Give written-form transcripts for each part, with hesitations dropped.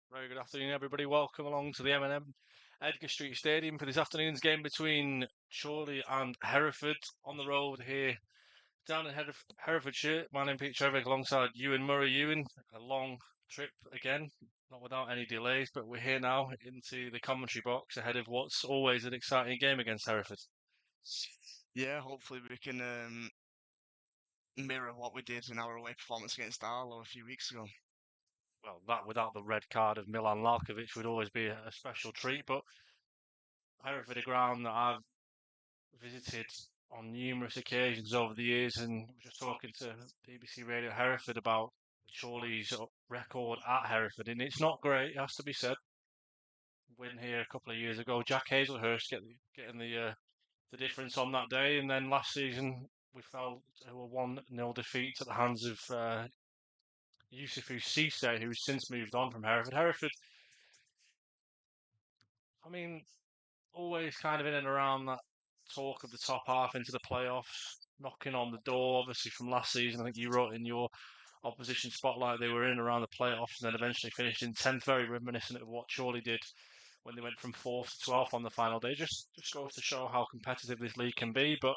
Very good afternoon, everybody. Welcome along to the M&M Edgar Street Stadium for this afternoon's game between Chorley and Hereford on the road here down in Herefordshire. My name's Pete Tscherewik alongside Ewan Murray. Ewan, a long trip again, not without any delays, but we're here now into the commentary box ahead of what's always an exciting game against Hereford. Yeah, hopefully we can mirror what we did in our away performance against Arlo a few weeks ago. Well, that without the red card of Milan Larkovic would always be a special treat, but Hereford, a ground that I've visited on numerous occasions over the years, and was just talking to BBC Radio Hereford about Chorley's record at Hereford, and it's not great, it has to be said. Win here a couple of years ago, Jack Hazelhurst getting the difference on that day, and then last season we fell to a 1-0 defeat at the hands of Yusufu Cisse, who's since moved on from Hereford. Hereford, I mean, always kind of in and around that talk of the top half into the playoffs, knocking on the door, obviously from last season. I think you wrote in your opposition spotlight they were in around the playoffs and then eventually finished in 10th, very reminiscent of what Chorley did when they went from 4th to 12th on the final day. Just goes to show how competitive this league can be. But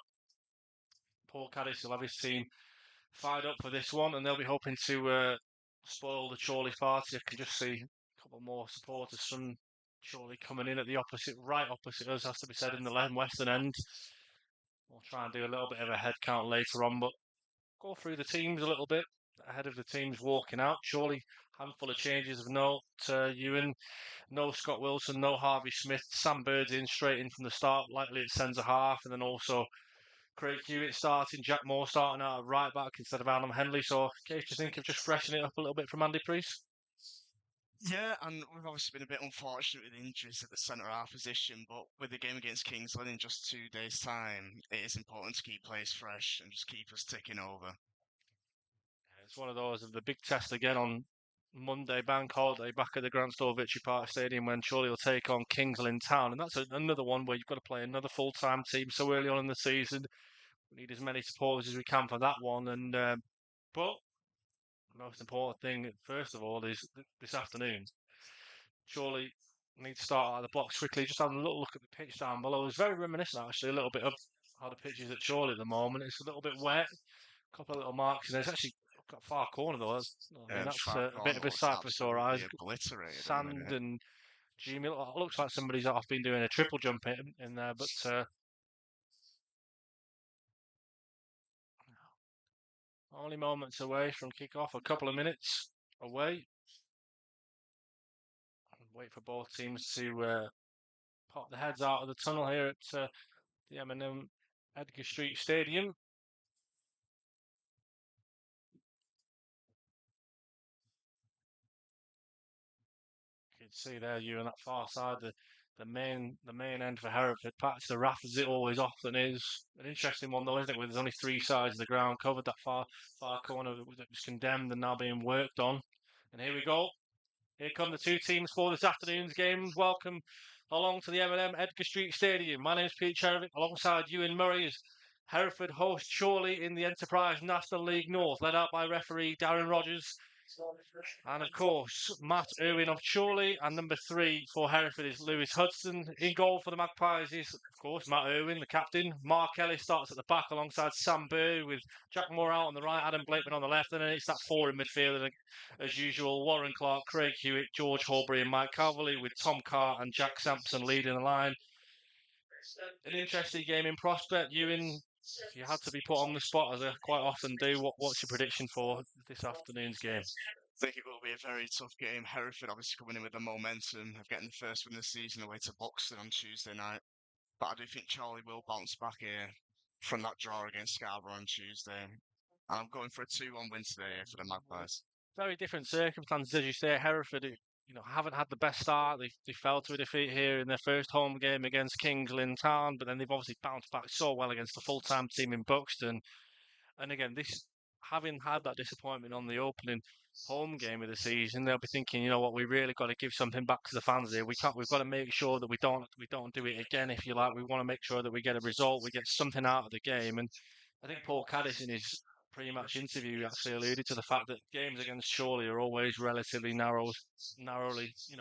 Paul Caddis will have his team fired up for this one, and they'll be hoping to spoil the Chorley party. I can just see a couple more supporters from Chorley coming in at the right opposite us, has to be said, in the western end. We'll try and do a little bit of a head count later on, but go through the teams a little bit ahead of the teams walking out. Chorley, handful of changes of note. Ewan, no Scott Wilson, no Harvey Smith. Sam Bird's in straight in from the start, likely at centre half, and then also Craig Hewitt starting, Jack Moore starting out at right back instead of Adam Henley. So, Kate, do you think of just freshening it up a little bit from Andy Priest? Yeah, and we've obviously been a bit unfortunate with injuries at the centre half position, but with the game against Kings Lynn in just 2 days' time, it is important to keep players fresh and just keep us ticking over. It's one of those of the big test again on Monday, bank holiday, back at the Grant Store Victory Park Stadium when Chorley will take on Kings Lynn Town. And that's another one where you've got to play another full-time team so early on in the season. We need as many supporters as we can for that one. And but the most important thing, first of all, is this afternoon. Chorley need to start out of the blocks quickly. Just having a little look at the pitch down below. It's very reminiscent, actually, a little bit of how the pitch is at Chorley at the moment. It's a little bit wet. A couple of little marks in there. It's actually got far corner though. I mean, that's Far a bit of a looks sight for sore eyes. absolutely obliterated at the Sand minute. and Jimmy. It looks like somebody's off been doing a triple jump in there, but only moments away from kick-off. A couple of minutes away. Wait for both teams to pop their heads out of the tunnel here at the M&M Edgar Street Stadium. You can see there, you on that far side, the main end for Hereford. Patch the raft as it always often is. An interesting one though, isn't it? Where there's only three sides of the ground covered. That far corner that was condemned and now being worked on. And here we go. Here come the two teams for this afternoon's games. Welcome along to the M&M Edgar Street Stadium. My name is Pete Tscherewik, alongside Ewan Murray as Hereford host Chorley in the Enterprise National League North, led out by referee Darren Rogers. And of course, Matt Irwin of Chorley, and number 3 for Hereford is Lewis Hudson. In goal for the Magpies is, of course, Matt Irwin, the captain. Mark Ellis starts at the back alongside Sam Bird, with Jack Moore out on the right, Adam Blakeman on the left, and then it's that 4 in midfield, as usual, Warren Clark, Craig Hewitt, George Horbury and Mike Calverley, with Tom Carr and Jack Sampson leading the line. An interesting game in prospect. Ewan, if you had to be put on the spot, as I quite often do, what's your prediction for this afternoon's game? I think it will be a very tough game. Hereford obviously coming in with the momentum of getting the first win of the season away to Buxton on Tuesday night. But I do think Chorley will bounce back here from that draw against Scarborough on Tuesday. And I'm going for a 2-1 win today for the Magpies. Very different circumstances, as you say. Hereford, haven't had the best start. They fell to a defeat here in their first home game against Kings Lynn Town, but then they've obviously bounced back so well against the full-time team in Buxton. And again, having had that disappointment on the opening home game of the season, they'll be thinking, you know what, we really got to give something back to the fans here. We've got to make sure that we don't do it again, if you like. We want to make sure that we get a result, we get something out of the game. And I think Paul Caddis in his pre-match interview actually alluded to the fact that games against Chorley are always relatively narrowly,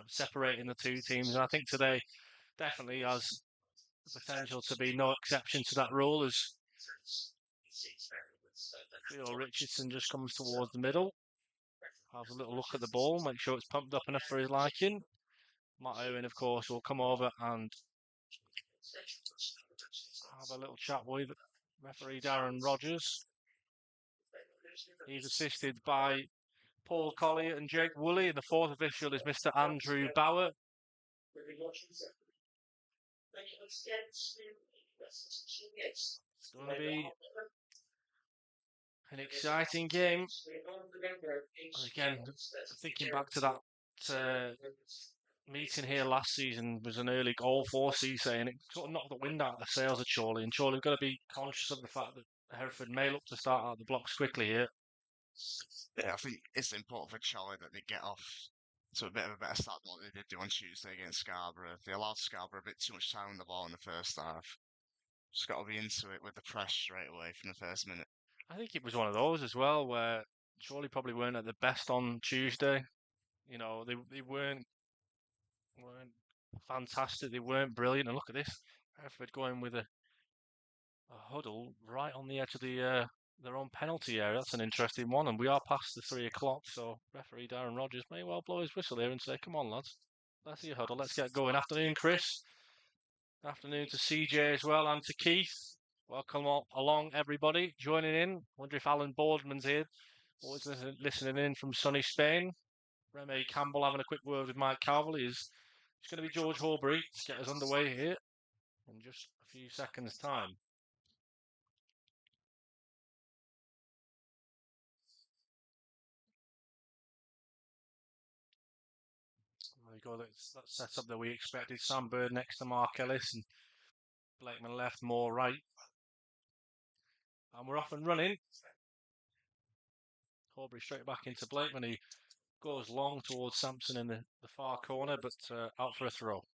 separating the two teams. And I think today definitely has the potential to be no exception to that rule, as Theo Richardson just comes towards the middle, has a little look at the ball, make sure it's pumped up enough for his liking. Matt Owen, of course, will come over and have a little chat with referee Darren Rogers. He's assisted by Paul Collier and Jake Woolley, and the fourth official is Mr. Andrew Bauer. It's going to be an exciting game. And again, thinking back to that meeting here last season, was an early goal for Cisse, and it sort of knocked the wind out of the sails of Chorley. And Chorley have got to be conscious of the fact that Hereford may look to start out the blocks quickly here. Yeah, I think it's important for Chorley that they get off to a bit of a better start than what they did do on Tuesday against Scarborough. They allowed Scarborough a bit too much time on the ball in the first half. Just got to be into it with the press straight away from the first minute. I think it was one of those as well where Chorley probably weren't at the best on Tuesday. They weren't fantastic. They weren't brilliant. And look at this, Hereford going with a huddle right on the edge of their own penalty area. That's an interesting one. And we are past the 3 o'clock, so referee Darren Rogers may well blow his whistle here and say, "Come on, lads, let's see a huddle. Let's get going." Afternoon, Chris. Afternoon to CJ as well, and to Keith. Welcome along, everybody, joining in. Wonder if Alan Boardman's here. Always listening in from sunny Spain. Remy Campbell having a quick word with Mike Calverley. It's going to be George Horbury to get us underway here in just a few seconds' time. There we go. That's set up that we expected. Sam Bird next to Mark Ellis, and Blakeman left, Moore right. And we're off and running. Horbury straight back into Blakeman, who goes long towards Sampson in the far corner, but out for a throw.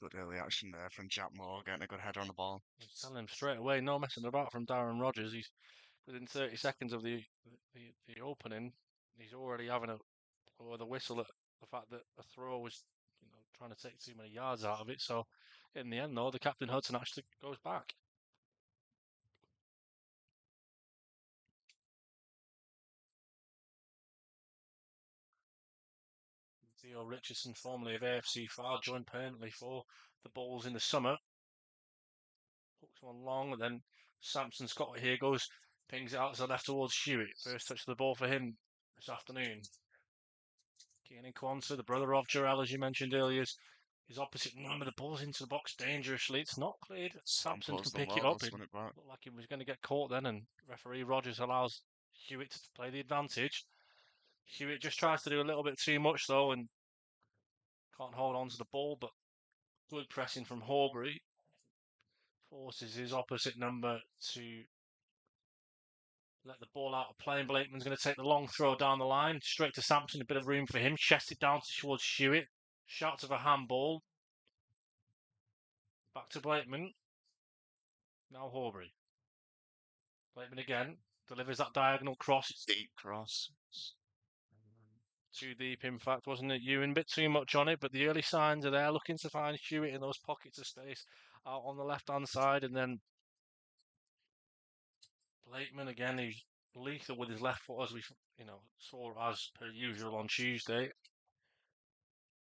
Good early action there from Jack Moore, getting a good header on the ball. He's telling him straight away, no messing about from Darren Rogers. He's within 30 seconds of the opening, he's already having the whistle at the fact that a throw was trying to take too many yards out of it. So in the end, though, the Captain Hudson actually goes back. Theo Richardson, formerly of AFC Far, joined permanently for the Bulls in the summer. Hooks one long, and then Samson Scott here goes, pings it out to the left towards Hewitt. First touch of the ball for him this afternoon. Keenan Kwanzaa, the brother of Jarrell, as you mentioned earlier, is opposite number. The ball's into the box dangerously. It's not cleared. Samson can pick it up. It looked like he was going to get caught then, and referee Rogers allows Hewitt to play the advantage. Hewitt just tries to do a little bit too much though, and can't hold on to the ball, but good pressing from Horbury forces his opposite number to let the ball out of play, and Blakeman's going to take the long throw down the line, straight to Sampson, a bit of room for him, chest it down towards Hewitt, shouts of a handball, back to Blakeman, now Horbury. Blakeman again, delivers that diagonal cross. Deep cross. Too deep, in fact, wasn't it, Ewan? Bit too much on it, but the early signs are there, looking to find Hewitt in those pockets of space out on the left-hand side, and then Blakeman again, he's lethal with his left foot, as we saw as per usual on Tuesday.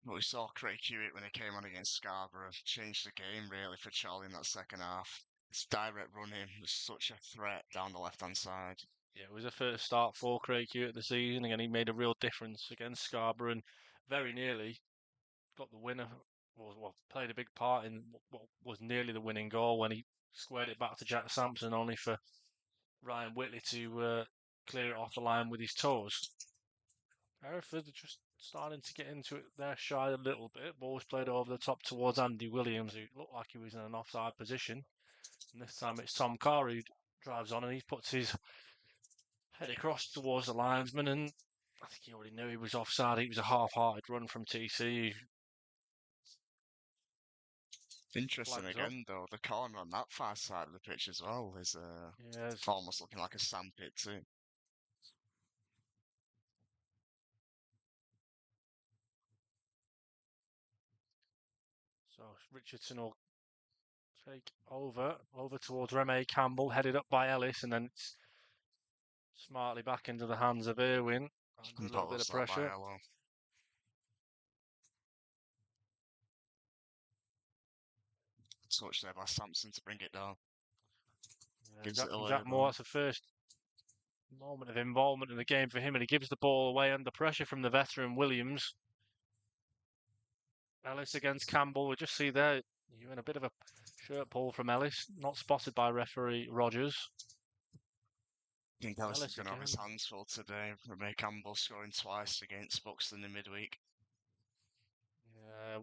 But we saw Craig Hewitt when he came on against Scarborough, changed the game really for Chorley in that second half. His direct running was such a threat down the left-hand side. Yeah, it was a first start for Craig Hewitt this season. Again, he made a real difference against Scarborough and very nearly got the winner, played a big part in what was nearly the winning goal when he squared it back to Jack Sampson, only for Ryan Whitley to clear it off the line with his toes. Hereford are just starting to get into it their stride a little bit. Ball was played over the top towards Andy Williams, who looked like he was in an offside position. And this time it's Tom Carr who drives on, and he puts his head across towards the linesman, and I think he already knew he was offside. It was a half-hearted run from TC. Interesting again, though, the corner on that far side of the pitch as well is it's almost looking like a sandpit too. So Richardson will take over towards Remy Campbell, headed up by Ellis, and then it's smartly back into the hands of Irwin. Under a little bit of pressure. Touch there by Sampson to bring it down. Jack Moore, that's the first moment of involvement in the game for him, and he gives the ball away under pressure from the veteran Williams. Ellis against Campbell. We just see there, you're in a bit of a shirt pull from Ellis, not spotted by referee Rogers. I think Ellis is going to have his hands full today. Remy Campbell scoring twice against Buxton in midweek. Yeah,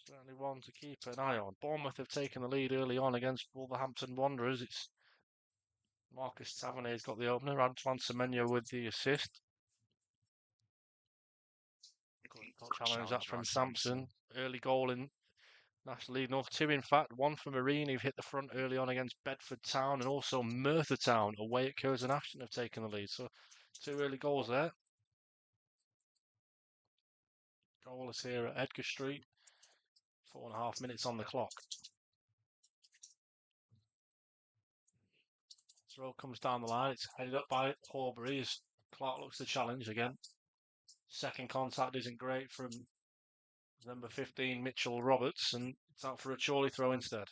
certainly one to keep an eye on. Bournemouth have taken the lead early on against Wolverhampton Wanderers. It's Marcus Tavernier's got the opener, Antoine Semenyo with the assist. Good challenge that from Sampson. Early goal in National League North 2, in fact. One for Marine, who've hit the front early on against Bedford Town, and also Merthyr Town away at Curzon Ashton have taken the lead. So 2 early goals there. Goalless here at Edgar Street. 4.5 minutes on the clock. Throw comes down the line. It's headed up by Horbury as Clark looks to challenge again. Second contact isn't great from number 15, Mitchell Roberts, and it's out for a Chorley throw instead.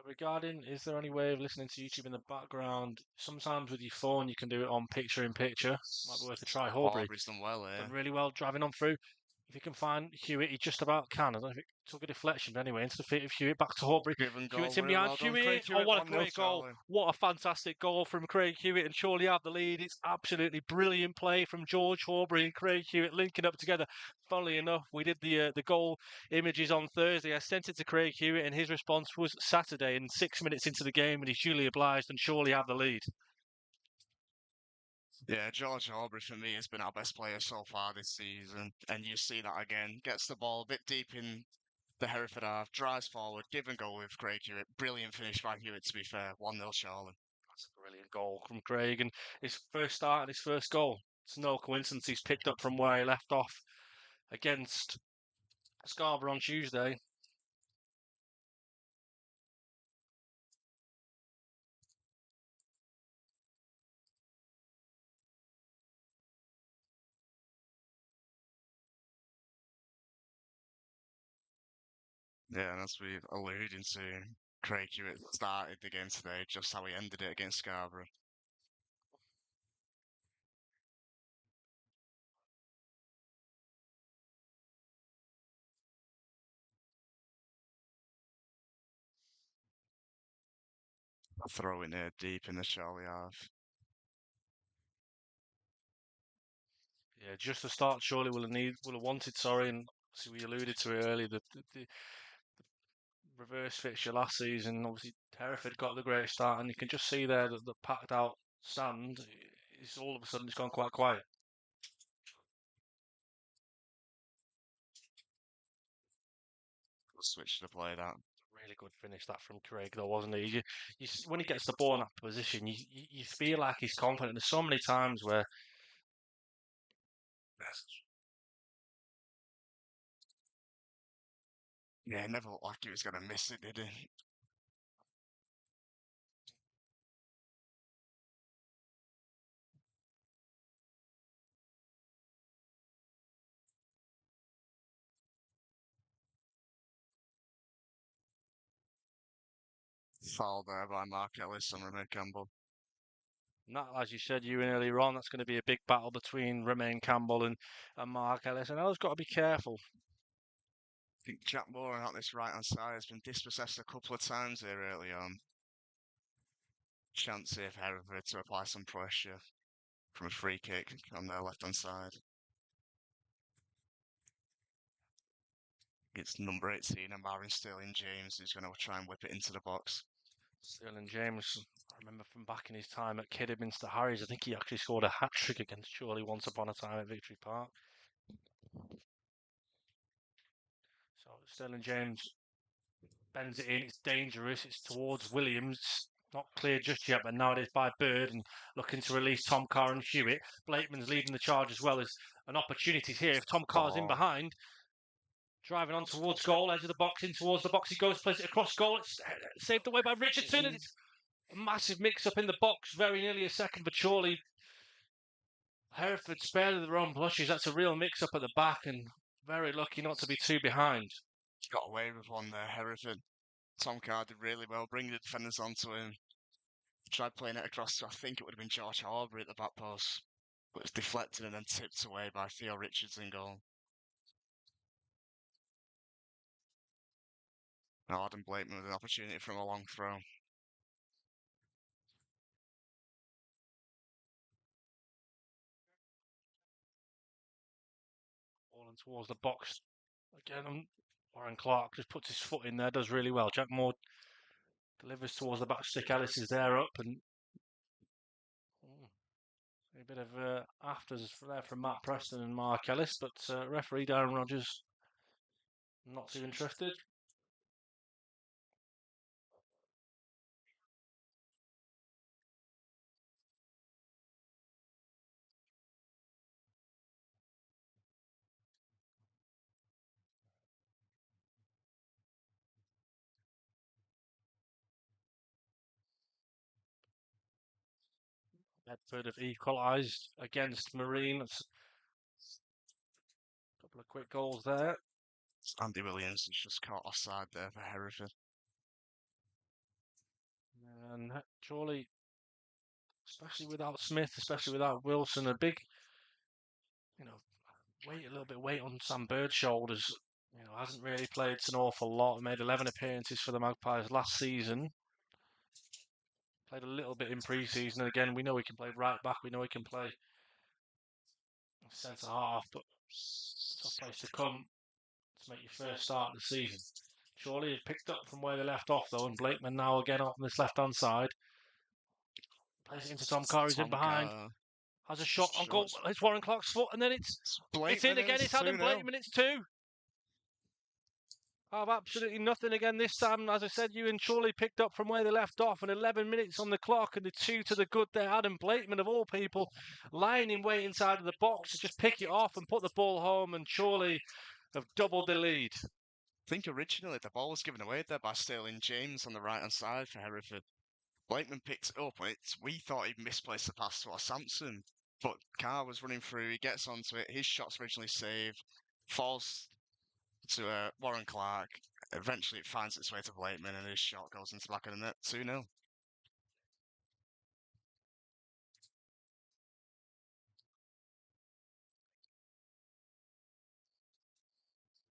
Regarding, is there any way of listening to YouTube in the background? Sometimes with your phone you can do it on picture-in-picture. Might be worth a try. Horbury's done well here. Done really well driving on through. if he can find Hewitt, he just about can. I don't know if it took a deflection anyway into the feet of Hewitt, back to Horbury. Given goal, Hewitt's in really behind well done. Hewitt. Craig Oh, Hewitt, what a 1-0 great goal. Chorley. What a fantastic goal from Craig Hewitt, and Chorley have the lead. It's absolutely brilliant play from George Horbury and Craig Hewitt linking up together. Funnily enough, we did the goal images on Thursday. I sent it to Craig Hewitt, and his response was Saturday, and 6 minutes into the game, and he's duly obliged, and Chorley have the lead. Yeah, George Aubrey for me has been our best player so far this season, and you see that again. Gets the ball a bit deep in the Hereford half, drives forward, give and go with Craig Hewitt. Brilliant finish by Hewitt, to be fair. 1-0 Chorley. That's a brilliant goal from Craig, and his first start and his first goal. It's no coincidence he's picked up from where he left off against Scarborough on Tuesday. Yeah, and as we've alluded to, Craig Hewitt started the game today, just how he ended it against Scarborough. Throwing it deep in the Chorley half. Yeah, just the start surely will have wanted, and obviously we alluded to it earlier, the reverse fixture last season, obviously Hereford got the great start, and you can just see there that the packed out stand is all of a sudden it's gone quite quiet. Switch to play that. Really good finish that from Craig though, wasn't he? When he gets the ball in that position, you feel like he's confident. There's so many times where Yeah, it never looked like he was going to miss it, did he? Foul there by Mark Ellis on Romain Campbell. And that, as you said, Ewan, earlier on, that's going to be a big battle between Romain Campbell and Mark Ellis. And Ellis got to be careful. I think Jack Moore out this right hand side has been dispossessed a couple of times here early on. Chance here for Hereford to apply some pressure from a free kick on their left hand side. It's number 18 and Marvin Sterling James who's going to try and whip it into the box. Sterling James, I remember from back in his time at Kidderminster Harriers, I think he actually scored a hat-trick against Chorley once upon a time at Victory Park. So Sterling James bends it in, it's dangerous, it's towards Williams. Not clear just yet, but now it is by Bird and looking to release Tom Carr and Hewitt. Blakeman's leading the charge as well as an opportunity here. If Tom Carr's in behind, driving on towards goal, edge of the box, in towards the box, he goes, plays it across goal. It's saved away by Richardson, and it's a massive mix-up in the box, very nearly a second for Chorley. Hereford spared their own blushes. That's a real mix-up at the back, and very lucky not to be too behind. Got away with one there, Hereford. Tom Carr did really well, bringing the defenders onto him. Tried playing it across to, I think it would have been George Aubrey at the back post, but it was deflected and then tipped away by Theo Richards in goal. Now Adam Blakeman with an opportunity from a long throw. Falling towards the box again. Warren Clark just puts his foot in there, does really well. Jack Moore delivers towards the back stick. Ellis is there up, and a bit of afters there from Matt Preston and Mark Ellis, but referee Darren Rogers not too interested. Bedford have equalised against Marine. That's a couple of quick goals there. Andy Williams is just caught offside there for Hereford. And Chorley, especially without Smith, especially without Wilson, a big, weight on Sam Bird's shoulders. Hasn't really played an awful lot. Made 11 appearances for the Magpies last season. Played a little bit in pre-season, and again, we know he can play right back. We know he can play centre half, but tough place to come to make your first start of the season. Chorley had picked up from where they left off though, and Blakeman now again off on this left-hand side. Plays it into Tom Carr, who's in behind. Has a shot on goal. It's Warren Clark's foot, and then it's in again. It's Adam Blakeman. It's 2. Have absolutely nothing again this time. As I said, Ewan Chorley picked up from where they left off, and 11 minutes on the clock, and the 2 to the good there. Adam Blakeman, of all people, lying in wait inside of the box to just pick it off and put the ball home, and Chorley have doubled the lead. I think originally the ball was given away there by Sterling James on the right-hand side for Hereford. Blakeman picked it up, and we thought he'd misplaced the pass to our Sampson, but Carr was running through, he gets onto it, his shot's originally saved, falls to Warren Clark. Eventually, it finds its way to Blakeman, and his shot goes into the back of the net, 2-0.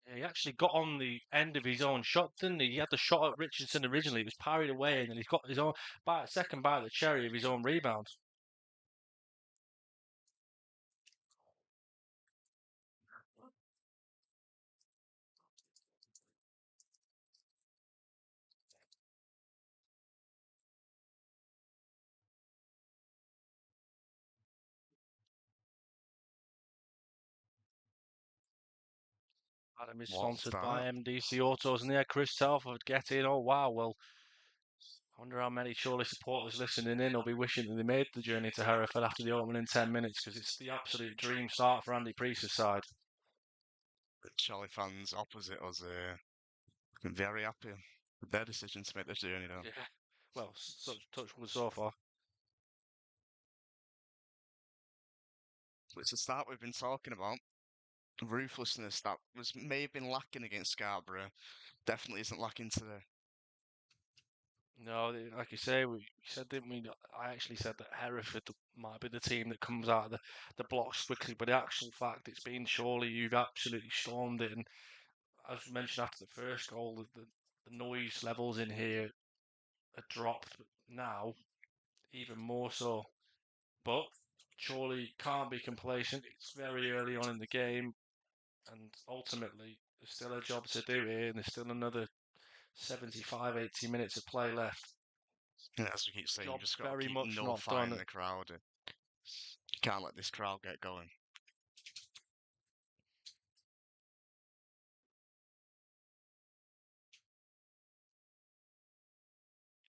Yeah, he actually got on the end of his own shot, didn't he? He had the shot at Richardson originally. It was parried away, and then he's got his own second bite of the cherry of his own rebound. Adam is sponsored by MDC Autos, and there Chris Telford get in. Oh wow, well, I wonder how many Chorley supporters listening in will be wishing that they made the journey to Hereford after the opening 10 minutes, because it's the absolute dream start for Andy Priest's side. The Chorley fans opposite us are very happy with their decision to make the journey though. Yeah, well, touch wood so far. It's a start we've been talking about. Ruthlessness that may have been lacking against Scarborough, definitely isn't lacking today. No, like you say, we said, didn't we? I actually said that Hereford might be the team that comes out of the blocks quickly, but the actual fact it's been Chorley who've absolutely stormed it. And as we mentioned after the first goal, the noise levels in here are dropped now, even more so. But Chorley can't be complacent. It's very early on in the game, and ultimately there's still a job to do here, and there's still another 75, 80 minutes of play left. Yeah, as we keep saying, you just got very to keep much nullifying the crowd. You can't let this crowd get going.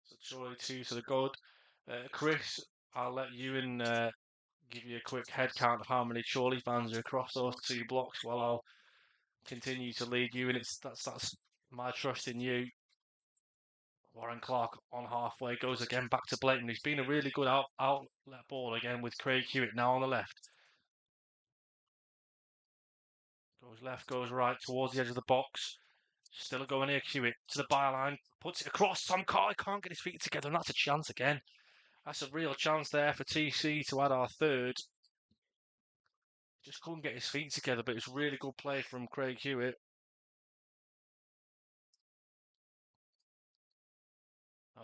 So Chorley 2 to the good. Chris, I'll let you give you a quick head count of how many Chorley fans are across those 2 blocks while I'll continue to lead you, and that's my trust in you. Warren Clark on halfway goes again back to Blakeman. He's been a really good outlet ball again with Craig Hewitt now on the left. Goes left, goes right towards the edge of the box. Still going here, Hewitt to the byline, puts it across. Tom Carley can't get his feet together, and that's a chance again. That's a real chance there for TC to add our third. Just couldn't get his feet together, but it's really good play from Craig Hewitt.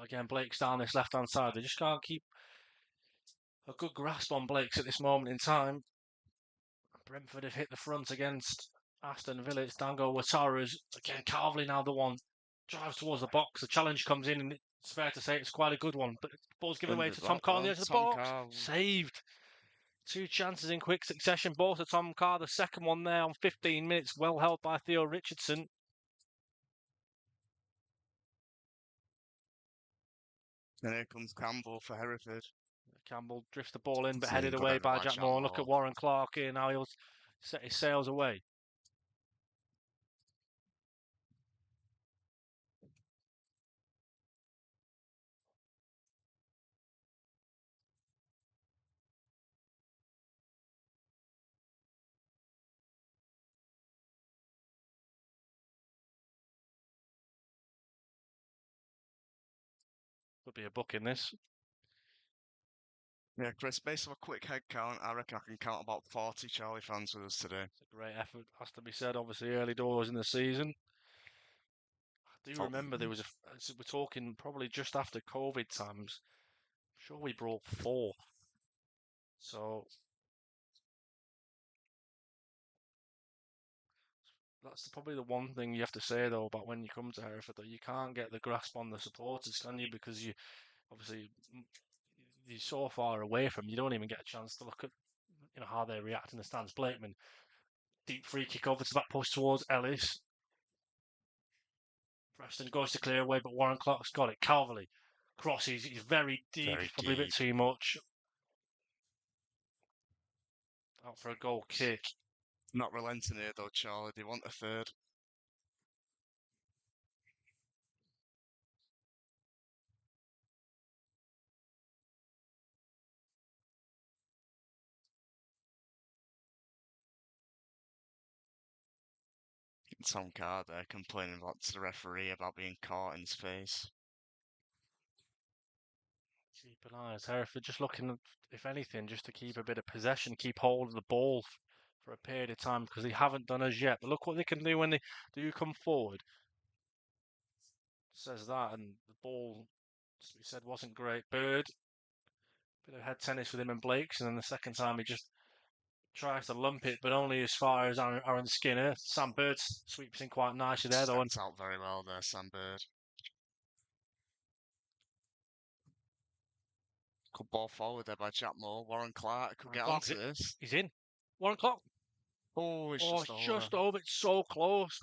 Again, Blake's down this left-hand side. They just can't keep a good grasp on Blake's at this moment in time. Brentford have hit the front against Aston Villa. It's Dango Ouattara's. Again, Carvely now the one. Drives towards the box. The challenge comes in, and it's fair to say it's quite a good one. But the ball's given away to Tom Carr on the edge of the box. Saved. 2 chances in quick succession. Ball to Tom Carr. The second one there on 15 minutes. Well held by Theo Richardson. And here comes Campbell for Hereford. Campbell drifts the ball in, but headed away by Jack Moore. Look at Warren Clark here. Now he'll set his sails away. Could be a book in this. Yeah, Chris, based on a quick head count, I reckon I can count about 40 Chorley fans with us today. It's a great effort, has to be said. Obviously, early doors in the season. I do remember there was we're talking probably just after COVID times. I'm sure we brought 4. So that's probably the one thing you have to say though about when you come to Hereford, that you can't get the grasp on the supporters, can you? Because you obviously you're so far away from. You don't even get a chance to look at how they react in the stands. Blakeman, deep free kick over to that post towards Ellis. Preston goes to clear away, but Warren Clark's got it. Calverley crosses. He's very deep. Very Probably a bit deep. too much. Out for a goal kick. Not relenting here though, Chorley. They want a third. Tom Carr there complaining about to the referee about being caught in his face. Keep an eye on Hereford, just looking, if anything, just to keep a bit of possession, keep hold of the ball for a period of time, because they haven't done as yet. But look what they can do when they do come forward. Says that, and the ball, as we said, wasn't great. Bird, bit of head tennis with him and Blakes, and then the second time he just tries to lump it, but only as far as Aaron Skinner. Sam Bird sweeps in quite nicely there, though. And Stepped out very well there, Sam Bird. Good ball forward there by Jack Moore. Warren Clark could get onto this. He's in. Warren Clark. Oh, it's Oh, just it's over. just over. It's so close.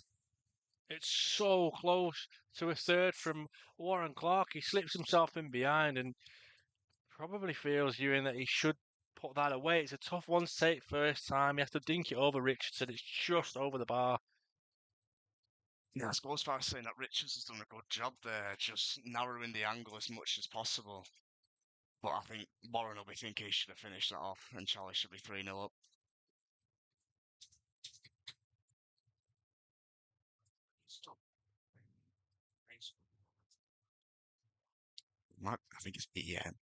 It's so close to a third from Warren Clark. He slips himself in behind and probably feels, Ewan, that he should put that away. It's a tough one to take first time. He has to dink it over Richardson. It's just over the bar. Yeah, I suppose far as saying that Richards has done a good job there, just narrowing the angle as much as possible. But I think Warren will be thinking he should have finished that off, and Charlie should be 3-0 up. I think it's EN.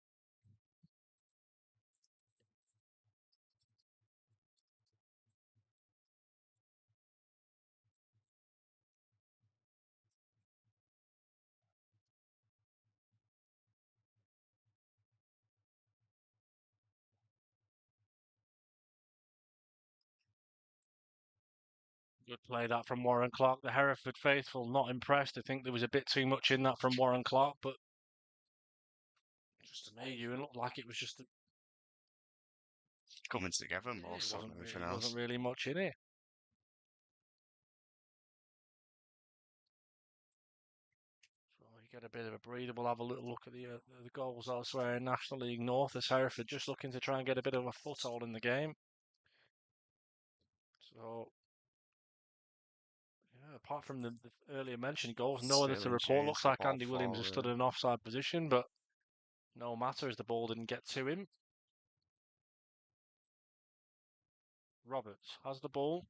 Good play that from Warren Clark. The Hereford faithful not impressed. I think there was a bit too much in that from Warren Clark, but just to me, Ewan, looked like it was just Coming together more it so than anything wasn't else. really much in it. So you get a bit of a breather. We'll have a little look at the goals elsewhere in National League North as Hereford just looking to try and get a bit of a foothold in the game. So yeah, apart from the earlier mentioned goals, no other to Sterling report. James, Looks good like ball Andy Williams has stood forward. in an offside position, but no matter as the ball didn't get to him. Roberts has the ball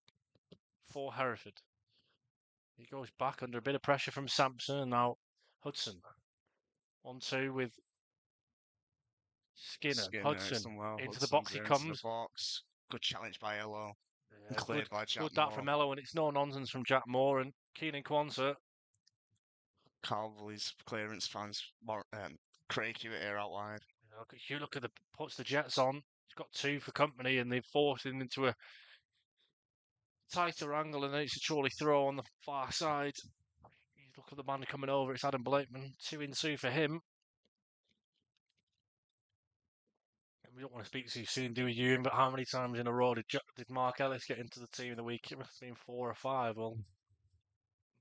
for Hereford. He goes back under a bit of pressure from Sampson, and now Hudson. 1-2 with Skinner. It's Hudson done well. into the Hudson box he clear into the comes. box. Good challenge by Elo. And Yeah, cleared by Jack good that Moore. from Mello, and it's no nonsense from Jack Moore and Keenan Kwanzaa. Calverley's clearance fans more Craig Hewitt here out wide. You look at the puts the Jets on. He's got 2 for company, and they've forced him into a tighter angle, and then it's a Chorley throw on the far side. You look at the man coming over. It's Adam Blakeman. 2-2 for him. And we don't want to speak too soon, do we, Ewan? But how many times in a row did Mark Ellis get into the team in the week? It must have been 4 or 5. Well,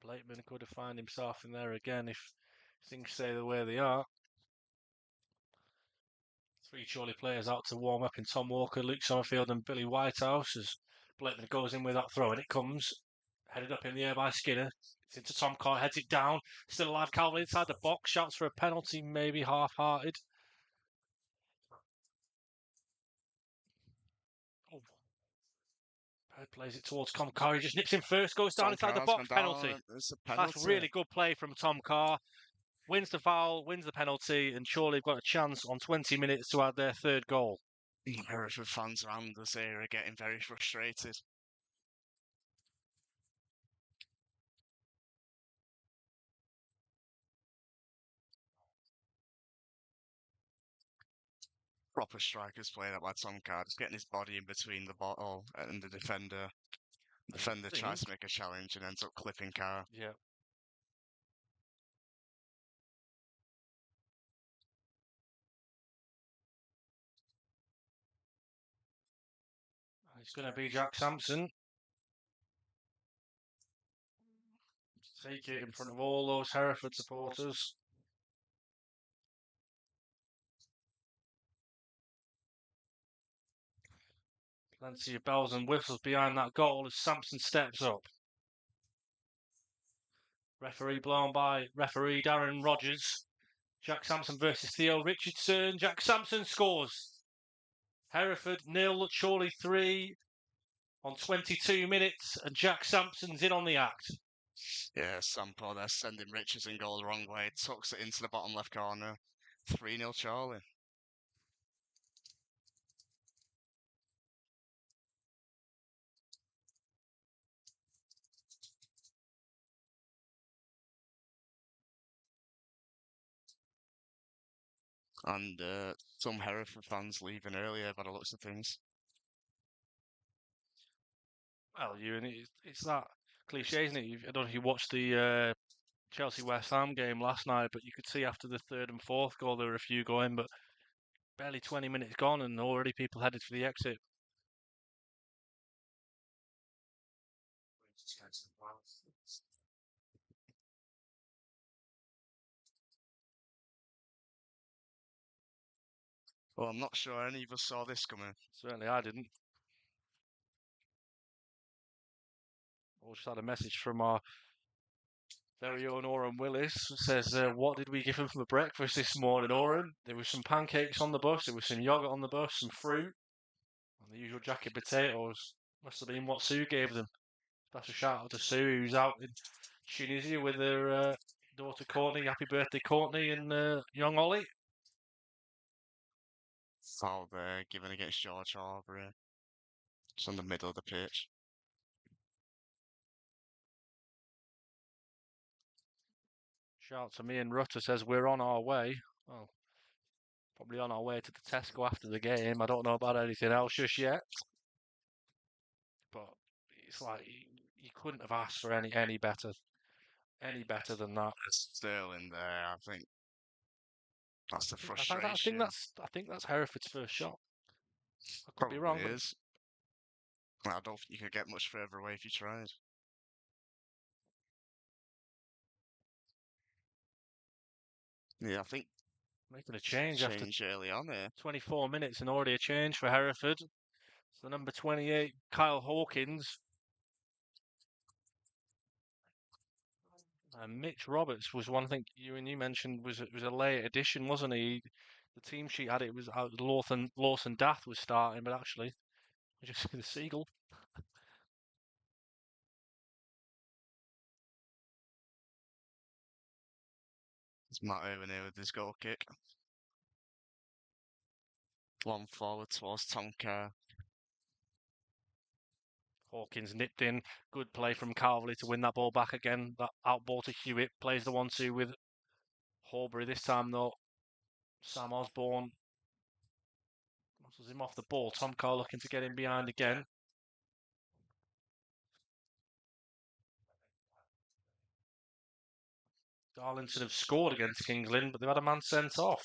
Blakeman could have found himself in there again if things stay the way they are. 3 Chorley players out to warm up in Tom Walker, Luke Summerfield and Billy Whitehouse as Blakeman goes in with that throw, and it comes headed up in the air by Skinner. It's into Tom Carr, heads it down. Still alive, Calvin inside the box. Shouts for a penalty, maybe half-hearted. Oh. Bird plays it towards Tom Carr. He just nips in first, goes down Tom inside the Carr's gone box. down. Penalty. It's a That's penalty. really good play from Tom Carr. wins the foul, wins the penalty, and Chorley have got a chance on 20 minutes to add their third goal. Hereford fans around this area getting very frustrated. Proper strikers play that by Tom Carr, just getting his body in between the bottle and the defender. The defender tries to make a challenge and ends up clipping Carr. Yeah. It's going to be Jack Sampson. Take it in front of all those Hereford supporters. Plenty of bells and whistles behind that goal as Sampson steps up. Referee blown by referee Darren Rogers. Jack Sampson versus Theo Richardson. Jack Sampson scores. Hereford 0, Chorley 3 on 22 minutes, and Jack Sampson's in on the act. Yeah, Sampo there sending Richardson goal the wrong way. Tucks it into the bottom left corner. 3-0 Chorley. And some Hereford fans leaving earlier by the looks of things. Well, it's that cliche, isn't it? I don't know if you watched the Chelsea-West Ham game last night, but you could see after the third and fourth goal there were a few going, but barely 20 minutes gone and already people headed for the exit. Well, I'm not sure any of us saw this coming. Certainly I didn't. I just had a message from our very own Oren Willis. It says, what did we give him for breakfast this morning, Oren? There was some pancakes on the bus, there was some yoghurt on the bus, some fruit, and the usual jacket potatoes. Must have been what Sue gave them. Special shout out to Sue, who's out in Tunisia with her daughter Courtney. Happy birthday, Courtney, and young Ollie. Foul there, given against George Aubrey. It's on the middle of the pitch. Shout to me and Rutter says we're on our way. Well, probably on our way to the Tesco after the game. I don't know about anything else just yet. But it's like you couldn't have asked for any better than that. Sterling there, I think. That's the frustration. I think that's Hereford's first shot. I could Probably be wrong. Is. I don't think you could get much further away if you tried. Yeah, I think Making a change after early on here. 24 minutes and already a change for Hereford. So number 28, Kyle Hawkins. Mitch Roberts was one thing you mentioned was a late addition, wasn't he? The team sheet had it was Lawson Dath was starting, but actually, just the Seagull. It's Matt Owen here with his goal kick. Long forward towards Tom Kerr. Hawkins nipped in. Good play from Calverley to win that ball back again. That out ball to Hewitt. Plays the 1-2 with Horbury this time, though. Sam Osborne muscles him off the ball. Tom Carr looking to get in behind again. Darlington have scored against Kings Lynn, but they've had a man sent off.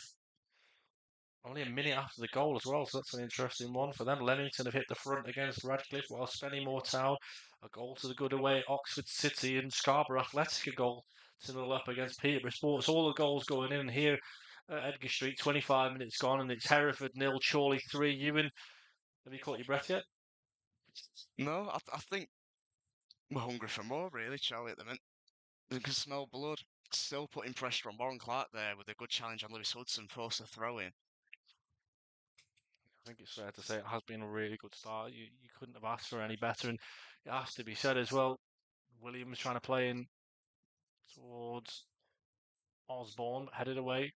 Only a minute after the goal as well, so that's an interesting one for them. Leamington have hit the front against Radcliffe, while Spennymoor Town a goal to the good away. Oxford City and Scarborough Athletic a goal to 0 up against Peterborough Sports. All the goals going in here at Edgar Street. 25 minutes gone, and it's Hereford 0, Chorley 3. Ewan, have you caught your breath yet? No, I think we're hungry for more, really, Charlie, at the minute. You can smell blood. Still putting pressure on Warren Clark there with a good challenge on Lewis Hudson, forced a throw in. I think it's fair to say it has been a really good start. You couldn't have asked for any better, and it has to be said as well. Williams trying to play in towards Osborne headed away.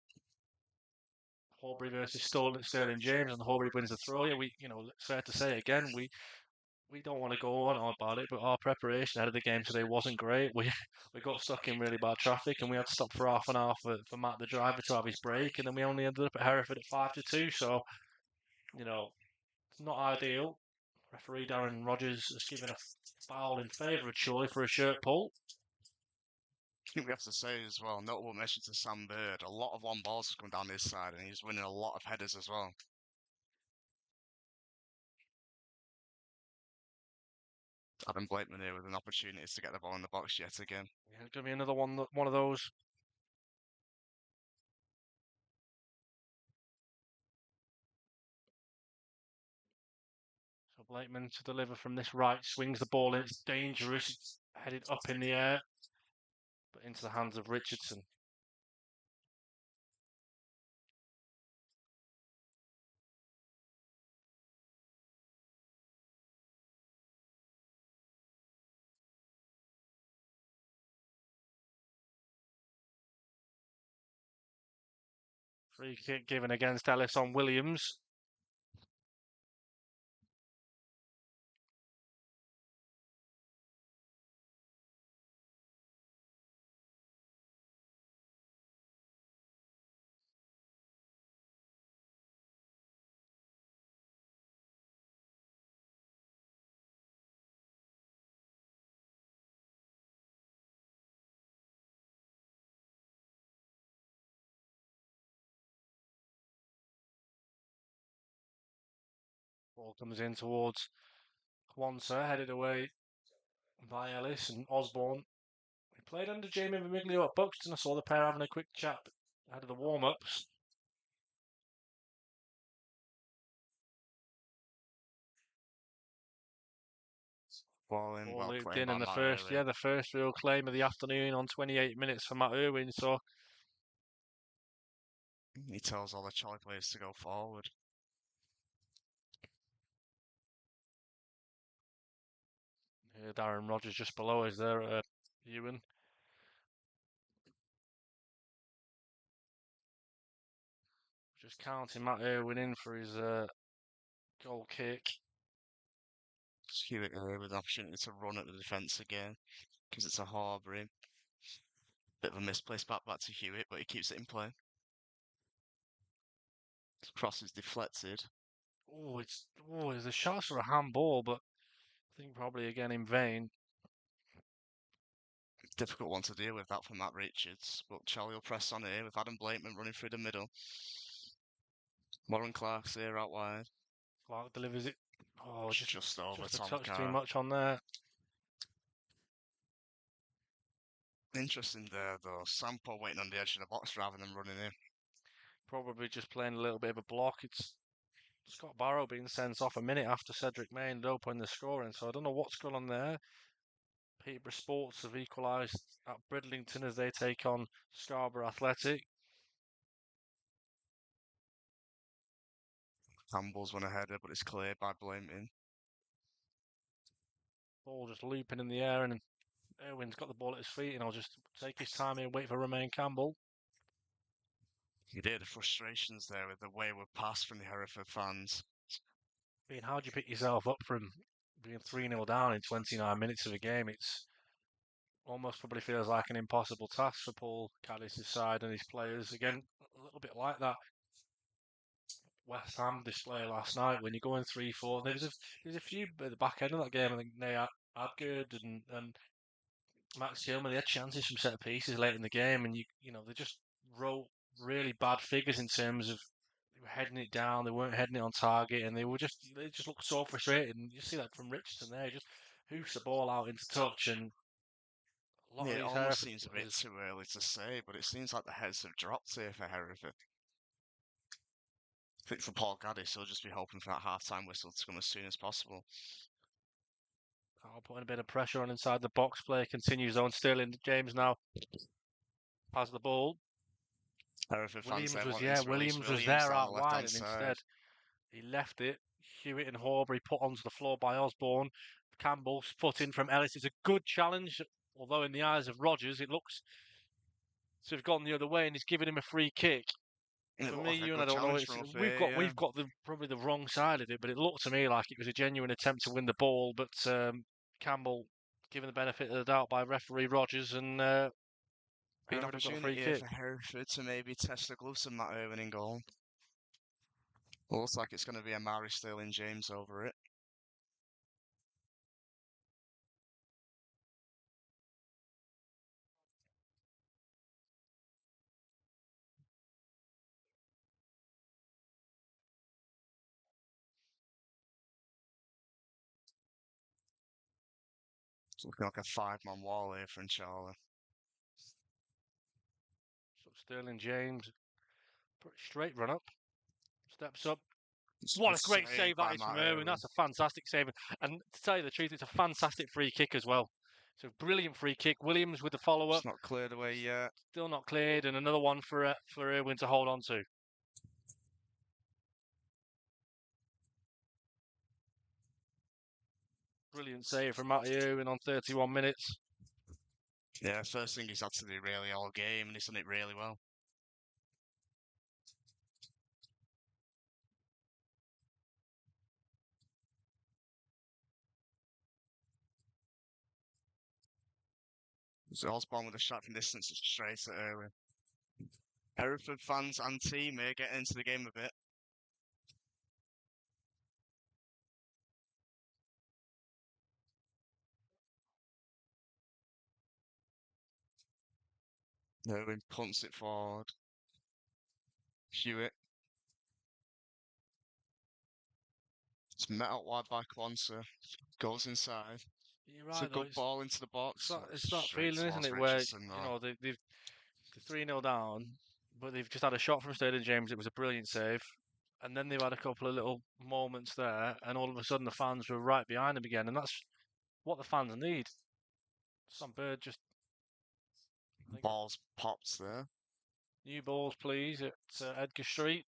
Horbury versus Sterling James, and Horbury wins the throw. Yeah, it's fair to say again, we don't want to go on about it, but our preparation ahead of the game today wasn't great. We got stuck in really bad traffic, and we had to stop for half an hour for Matt the driver to have his break, and then we only ended up at Hereford at 5-2. So it's not ideal. Referee Darren Rogers has given a foul in favour of Chorley for a shirt pull. I think we have to say as well, notable mention to Sam Bird, a lot of long balls have come down this side, and he's winning a lot of headers as well. Adam Blakeman here with an opportunity to get the ball in the box yet again. Yeah, it's going to be another one of those. So Blakeman to deliver from this right, swings the ball in, it's dangerous, it's headed up in the air, but into the hands of Richardson. Free kick given against Ellis on Williams. Ball comes in towards Kwanzaa, headed away by Ellis and Osborne. He played under Jamie Vermiglio at Buxton. I saw the pair having a quick chat ahead of the warm-ups. Ball in, well looped played in, by and Matt Irwin. the first real claim of the afternoon on 28 minutes for Matt Irwin. So He tells all the Chorley players to go forward. Darren Rogers just below us there, Ewan. Just counting Matt Irwin in for his goal kick. Tscherewik here with an opportunity to run at the defence again, because it's a Horbury. Bit of a misplaced back to Hewitt, but he keeps it in play. His cross is deflected. There's a shot for a handball, but I think probably again in vain. Difficult one to deal with that for Matt Richards, but Chorley will press on here with Adam Blakeman running through the middle. Warren Clark's here out wide. Clark delivers it. Oh, just over just a Tom touch Carr. too much on there. Interesting there though. Sampo waiting on the edge of the box rather than running in. Probably just playing a little bit of a block. It's Scott Barrow being sent off a minute after Cedric Main opened the scoring, so I don't know what's going on there. Peterborough Sports have equalised at Bridlington as they take on Scarborough Athletic. Campbell's won a header, but it's cleared by Blakeman. Ball just looping in the air, and Irwin's got the ball at his feet, and I'll just take his time here and wait for Romain Campbell. You did the frustrations there with the wayward pass from the Hereford fans. How do you pick yourself up from being 3-0 down in 29 minutes of a game? It's almost probably feels like an impossible task for Paul Caddis' side and his players. Again, a little bit like that West Ham display last night when you're going 3-4. There's a few at the back end of that game. I think Nate Adgood and Max Gilman, they had chances from set pieces late in the game, and they just wrote really bad figures in terms of they were heading it down, they weren't heading it on target, and they just looked so frustrated. And you see that from Richardson there, he just hoofs the ball out into touch, and a lot of It these almost Hereford seems a bit players, too early to say, but it seems like the heads have dropped here for Hereford. I think for Paul Gaddis, he'll just be hoping for that half-time whistle to come as soon as possible. putting a bit of pressure on inside the box. Play continues on. Sterling James now has the ball. Hereford fans there wanting to release Williams was Williams there down the out wide, left-hand and side. instead he left it. Hewitt and Horbury put onto the floor by Osborne. Campbell's foot in from Ellis. It's a good challenge, although in the eyes of Rogers, it looks to have gone the other way, and he's giving him a free kick. It For looked me, like a you and I good don't know. challenge It's, from up we've here, yeah. got probably the wrong side of it, but it looked to me like it was a genuine attempt to win the ball. But Campbell given the benefit of the doubt by referee Rogers, and Be an Hereford have got a free opportunity here kick. for Hereford to maybe test the gloves of Matt Irwin in goal. Looks like it's going to be a Murray Sterling James over it. It's looking like a 5-man wall here from Chorley. So Sterling James, pretty straight run up, steps up. It's What good a great save save that by is from Matt Irwin. Irwin. That's a fantastic save. And to tell you the truth, it's a fantastic free kick as well. So brilliant free kick. Williams with the follow up. It's not cleared away yet. Still not cleared, and another one for Irwin to hold on to. Brilliant save from Matty Irwin on 31 minutes. Yeah, first thing he's had to do really all game, and he's done it really well. So Osborne with a shot from distance straight at Irwin. Hereford fans and team may get into the game a bit. Irwin punts it forward. Hewitt. It's met out wide by Quanser. Goes inside. You're It's a right, though. good ball into the box. It's that Straight feeling, isn't towards it, where Richardson, though. they're 3-0 down, but they've just had a shot from Sterling James. It was a brilliant save, and then they've had a couple of little moments there, and all of a sudden the fans were right behind them again, and that's what the fans need. Sam Bird just Balls pops there. new balls, please, at Edgar Street.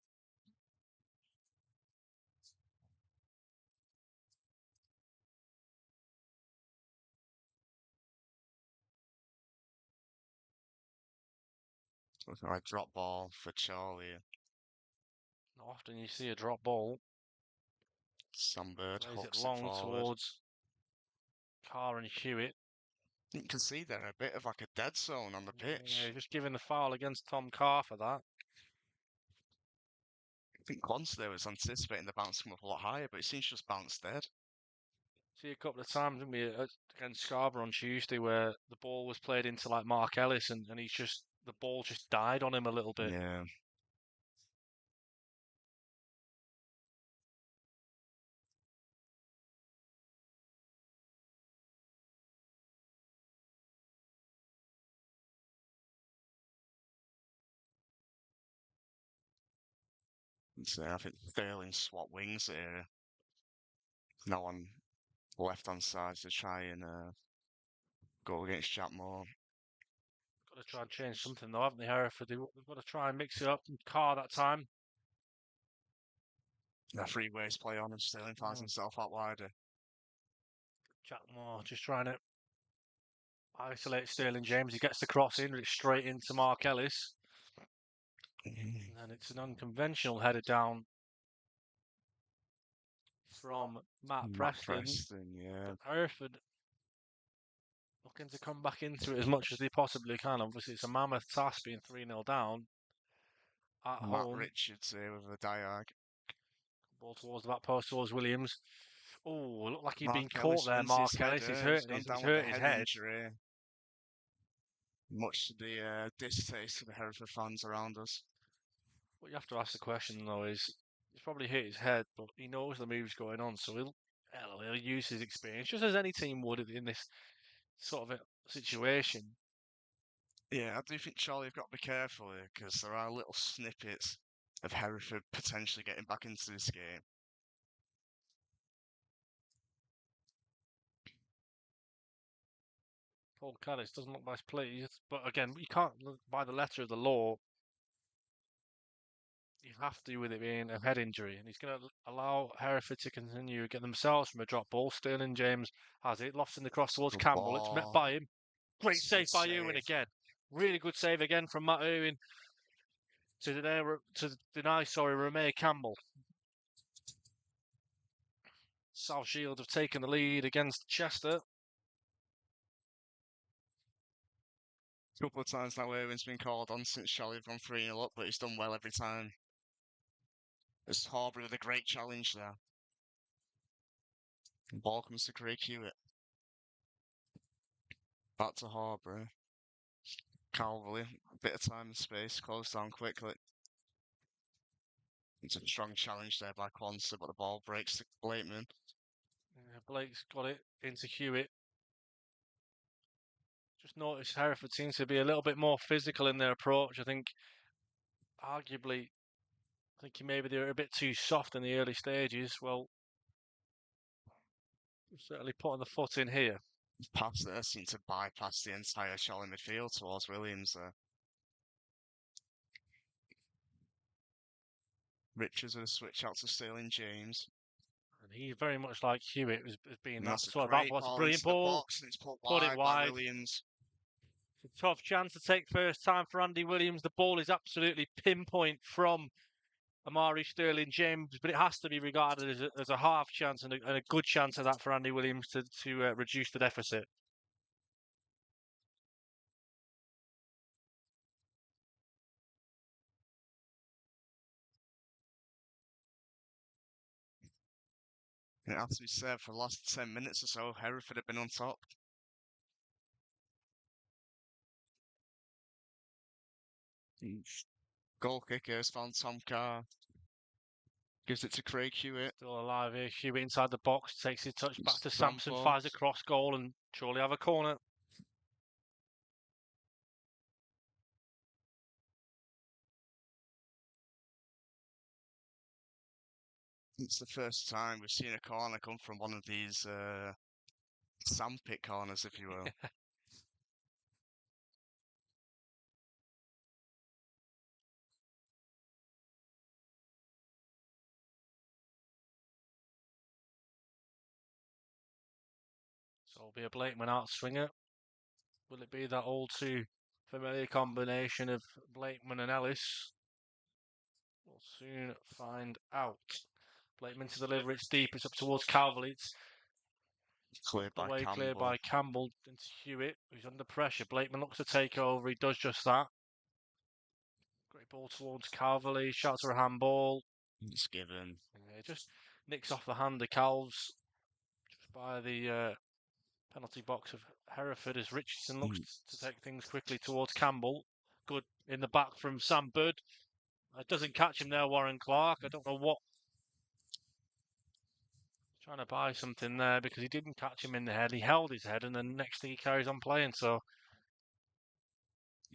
Looking like drop ball for Chorley. Not often you see a drop ball. Sambird Plays it hooks it long forward. towards Carr and Hewitt. You can see there a bit of like a dead zone on the pitch. Yeah, just giving the foul against Tom Carr for that. I think Quanser there was anticipating the bounce to come up a lot higher, but it seems just bounced dead. See a couple of times, didn't we, against Scarborough on Tuesday, where the ball was played into like Mark Ellis, and the ball just died on him a little bit. Yeah. So I think Sterling swap wings here. Now on left hand side to try and go against Jack Moore. Got to try and change something though, haven't they, Hereford? They've got to try and mix it up. Carr that time. A free ways play on, and Sterling finds himself out wider. Jack Moore just trying to isolate Sterling James. He gets the cross in, it's straight into Mark Ellis. And it's an unconventional header down from Matt Preston. Yeah. But Hereford looking to come back into it as much as they possibly can. Obviously, it's a mammoth task being 3-0 down at Matt home. Richards here with a diag. Ball towards the back post towards Williams. Oh, looked like he'd been Mark Ellis caught there, wins Mark his Ellis. header. He's hurt his head. Injury. Much to the distaste of the Hereford fans around us. What you have to ask the question though is, he's probably hit his head, but he knows the move's going on, so he'll use his experience, just as any team would in this sort of a situation. Yeah, I do think Chorley have got to be careful here, because there are little snippets of Hereford potentially getting back into this game. Paul Callis doesn't look much pleased, but again, you can't look by the letter of the law. You have to, with it being a head injury, and he's going to allow Hereford to continue get themselves from a drop ball. Sterling James has it, lost in the cross towards Good Campbell. It's met ball. by him. Great save by Ewan again. Really good save again from Matt Irwin to deny, Romeo Campbell. South Shield have taken the lead against Chester. A couple of times now Irwin's been called on since Chorley have gone 3-0 up, but he's done well every time. It's Horbury with a great challenge there. The ball comes to Craig Hewitt. Back to Horbury. Calverley, a bit of time and space, closed down quickly. It's a strong challenge there by Quansah, but the ball breaks to Blakeman. Blake's got it into Hewitt. Just noticed Hereford seems to be a little bit more physical in their approach. I think, arguably, maybe they were a bit too soft in the early stages. Well, certainly putting the foot in here. Pass there seemed to bypass the entire Chorley midfield towards Williams there. Richards with a switch out to Sterling James. And he's very much like Hewitt as being And that. that's a So great that was a ball brilliant into the ball. box, and it's put Put it wide by wide. Williams. It's a tough chance to take first time for Andy Williams. The ball is absolutely pinpoint from Amari Sterling James, but it has to be regarded as a half chance and a good chance of that for Andy Williams to reduce the deficit. It has to be said, for the last 10 minutes or so, Hereford have been on top. Goal kicker has found Tom Carr. Gives it to Craig Hewitt. Still alive here. Hewitt inside the box, takes his touch back to Sampson, fires a cross goal, and Chorley have a corner. It's the first time we've seen a corner come from one of these sandpit corners, if you will. So it'll be a Blakeman out swinger. Will it be that all too familiar combination of Blakeman and Ellis? We'll soon find out. Blakeman to deliver, it's deep, it's up towards Calverley. It's Cleared by Campbell. Cleared by Campbell into Hewitt, who's under pressure. Blakeman looks to take over, he does just that. Great ball towards Calverley, shouts for a handball. It's given. Yeah, just nicks off the hand of Calves just by the penalty box of Hereford as Richardson looks to take things quickly towards Campbell. Good in the back from Sam Bird. Doesn't catch him there, Warren Clark. I don't know what. He's trying to buy something there because he didn't catch him in the head. He held his head, and then next thing he carries on playing. So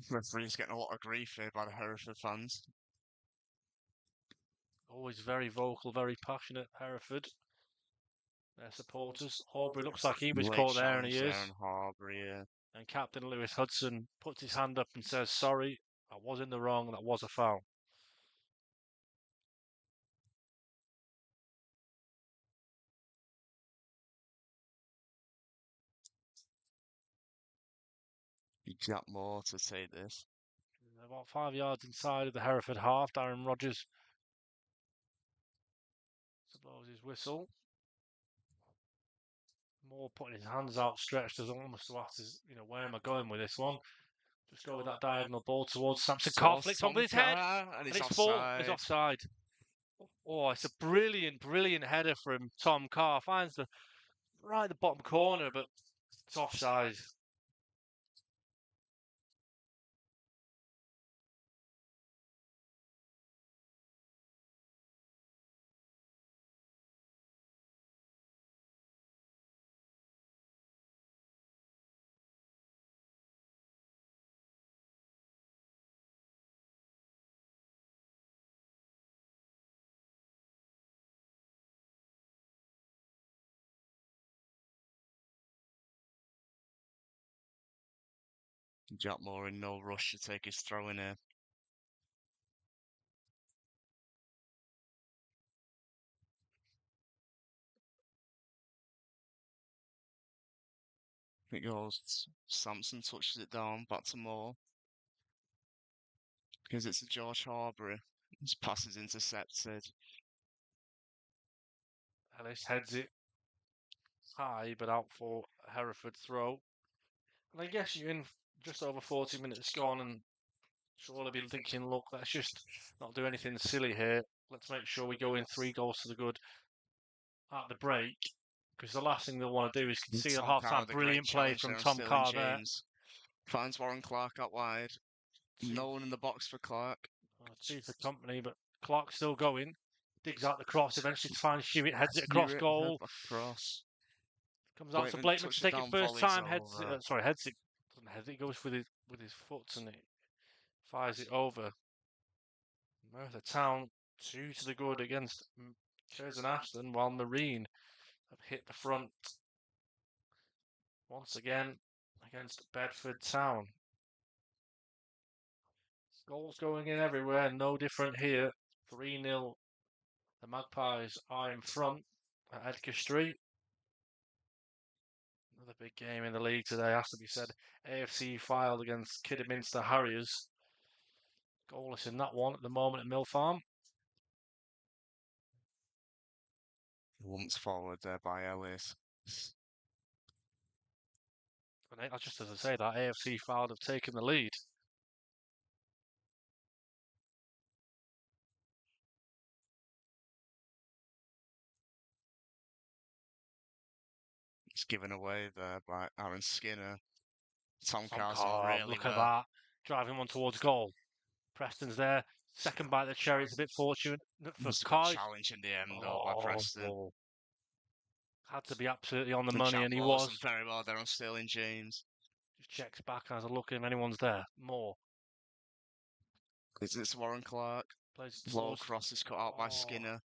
Referee's getting a lot of grief here by the Hereford fans. always very vocal, very passionate, Hereford. Their supporters. Horbury looks like he was caught there, and he is. Horbury, yeah. And Captain Lewis Hudson puts his hand up and says, "Sorry, I was in the wrong. That was a foul." He's got more to say this. About 5 yards inside of the Hereford half, Darren Rogers blows his whistle. Moore putting his hands outstretched as almost to ask, where am I going with this one? Just go with that diagonal ball towards Sampson. Carr flicks on with his head, and it's full. It's offside. Oh, it's a brilliant, brilliant header from Tom Carr. Finds the right at the bottom corner, but it's offside. Jack Moore in no rush to take his throw in here. It goes, Sampson touches it down, back to Moore. Because it's a George Horbury. His pass is intercepted. Ellis heads it high, but out for a Hereford throw. And I guess you're in just over 40 minutes gone, and surely be thinking, look, let's just not do anything silly here. Let's make sure we go in 3 goals to the good at the break. Because the last thing they'll want to do is concede at half time. Brilliant play from Tom Carr there. Finds Warren Clark out wide. No one in the box for Clark. Two for company, but Clark's still going. Digs out the cross eventually to find Hewitt, heads it across goal. Cross. Comes out to Blakeman to take it first time. Heads it. Doesn't head it. Goes with his foot and it fires it over. Merthyr Town 2 to the good against Curzon Ashton, while Marine have hit the front once again against Bedford Town. Goals going in everywhere, no different here. 3-0. The Magpies are in front at Edgar Street. Another big game in the league today, has to be said. AFC filed against Kidderminster Harriers. Goalless in that one at the moment at Mill Farm. Once forward there by Ellis. Just as I say that, AFC filed have taken the lead. It's given away there by Aaron Skinner. Tom Carr's really look at that. Driving one towards goal. Preston's there. Second by the cherry. It's a bit fortunate for Carr. Challenge in the end though by Preston. Had to be absolutely on the money, and he was. Very well there on Sterling James. Just checks back and has a look if anyone's there. More. It's Warren Clark. Low cross is cut out by Skinner.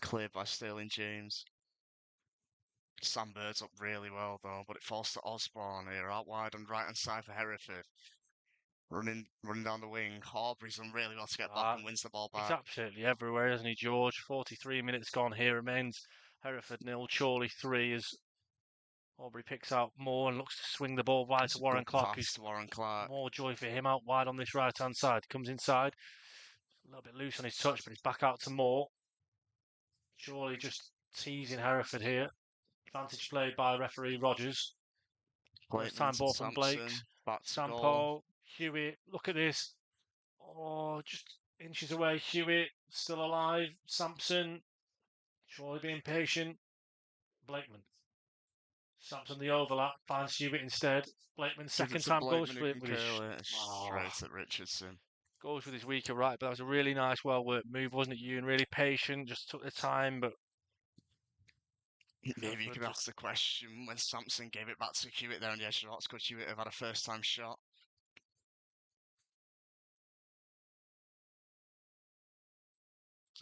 Cleared by Sterling James. Sam Bird's up really well though, but it falls to Osborne here, out wide on right hand side for Hereford. Running down the wing. Horbury's done really well to get back and wins the ball back. He's absolutely everywhere, isn't he, George? 43 minutes gone here. Remains Hereford 0, Chorley 3 as Horbury picks out more and looks to swing the ball wide to Warren Clark. More joy for him out wide on this right hand side. Comes inside. A little bit loose on his touch, but he's back out to Moore. Chorley just teasing Hereford here. Advantage played by referee Rogers. First time ball from Blakes. Sampo, Hewitt, look at this. Oh, just inches away. Hewitt, still alive. Sampson, surely being patient. Blakeman. Sampson the overlap, finds Hewitt instead. Blakeman second time goes for it with his straight at Richardson. Goes with his weaker right, but that was a really nice, well-worked move, wasn't it, Ewan? Really patient, just took the time, but maybe you could ask the question when Sampson gave it back to Hewitt there on the edge of the box, could Hewitt have had a first-time shot?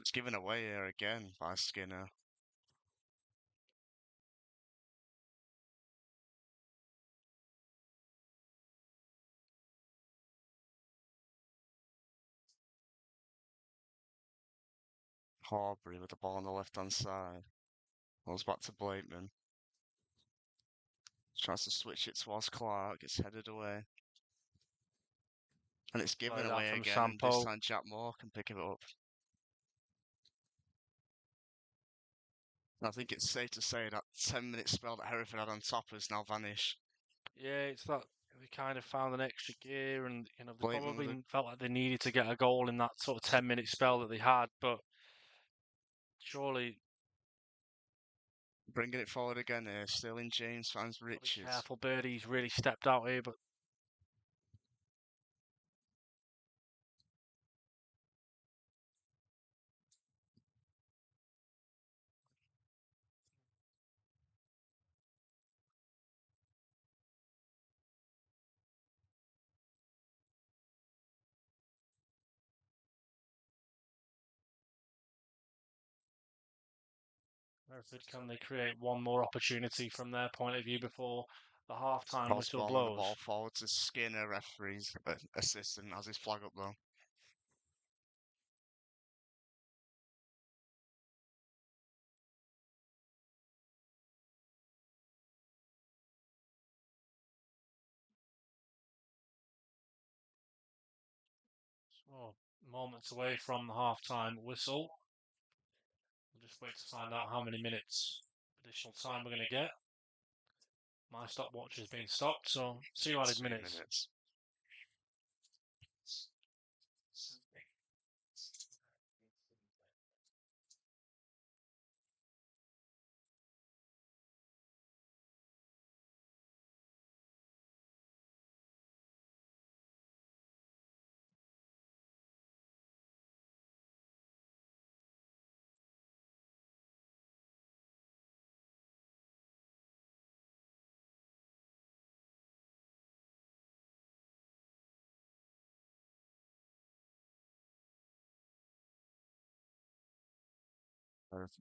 It's given away here again by Skinner. Horbury with the ball on the left-hand side. Goes back to Blakeman. Tries to switch it towards Clark. It's headed away. And it's given away again. And this time Jack Moore can pick it up. I think it's safe to say that 10-minute spell that Hereford had on top has now vanished. Yeah, it's that they kind of found an extra gear, and they probably felt like they needed to get a goal in that sort of 10-minute spell that they had, but surely bringing it forward again here. Sterling James finds Richards. Careful, Birdie's really stepped out here, but Hereford, can they create one more opportunity from their point of view before the half-time whistle blows? The ball forward to Skinner, referee's assistant, has his flag up though. Oh, moments away from the half-time whistle. We'll just wait to find out how many minutes additional time we're going to get. My stopwatch has been stopped, so 2 added minutes.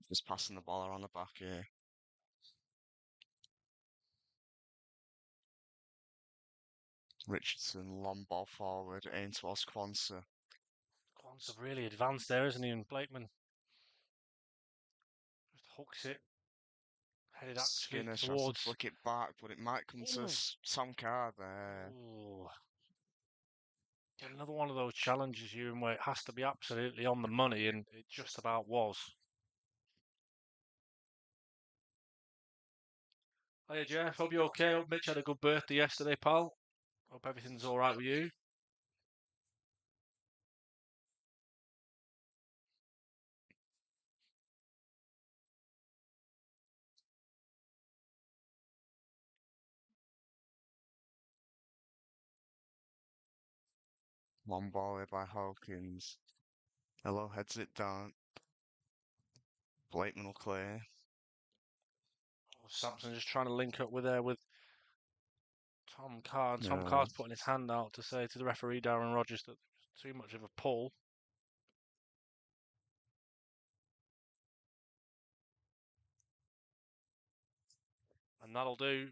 Just passing the ball around the back here. Richardson, long ball forward, aim towards Kwanzaa. Quants have really advanced there, isn't he? And Blakeman just hooks it. Headed actually Skinner tries to towards. flick it back, but it might come to Ooh. Sam Carr there. Ooh. Get another one of those challenges, Ewan, where it has to be absolutely on the money, and it just about was. Hiya, Jeff. Hope you're okay. Hope Mitch had a good birthday yesterday, pal. Hope everything's all right with you. Long ball here by Hawkins. Hello, heads it down. Blakeman will clear. Oh, Sampson just trying to link up with Tom Carr. And Tom Yeah. Carr's putting his hand out to say to the referee, Darren Rogers, that there's too much of a pull. And that'll do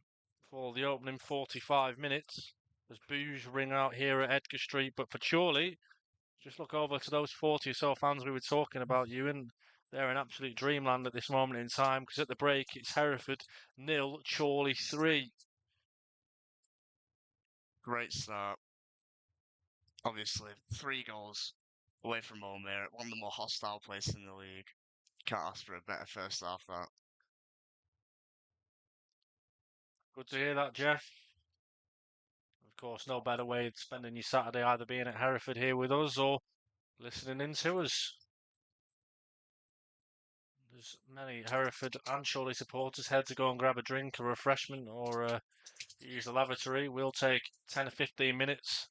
for the opening 45 minutes. As boos ring out here at Edgar Street. But for Chorley, just look over to those 40 or so fans we were talking about, Ewan. They're in absolute dreamland at this moment in time, because at the break it's Hereford 0, Chorley 3. Great start. Obviously, 3 goals away from home there. One of the more hostile places in the league. Can't ask for a better first half, that. Good to hear that, Jeff. Of course, no better way of spending your Saturday either being at Hereford here with us or listening in to us. There's many Hereford and Chorley supporters head to go and grab a drink, a refreshment, or use the lavatory. We'll take 10 or 15 minutes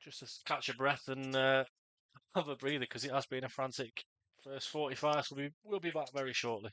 just to catch a breath and have a breather, because it has been a frantic first 45, so we'll be back very shortly.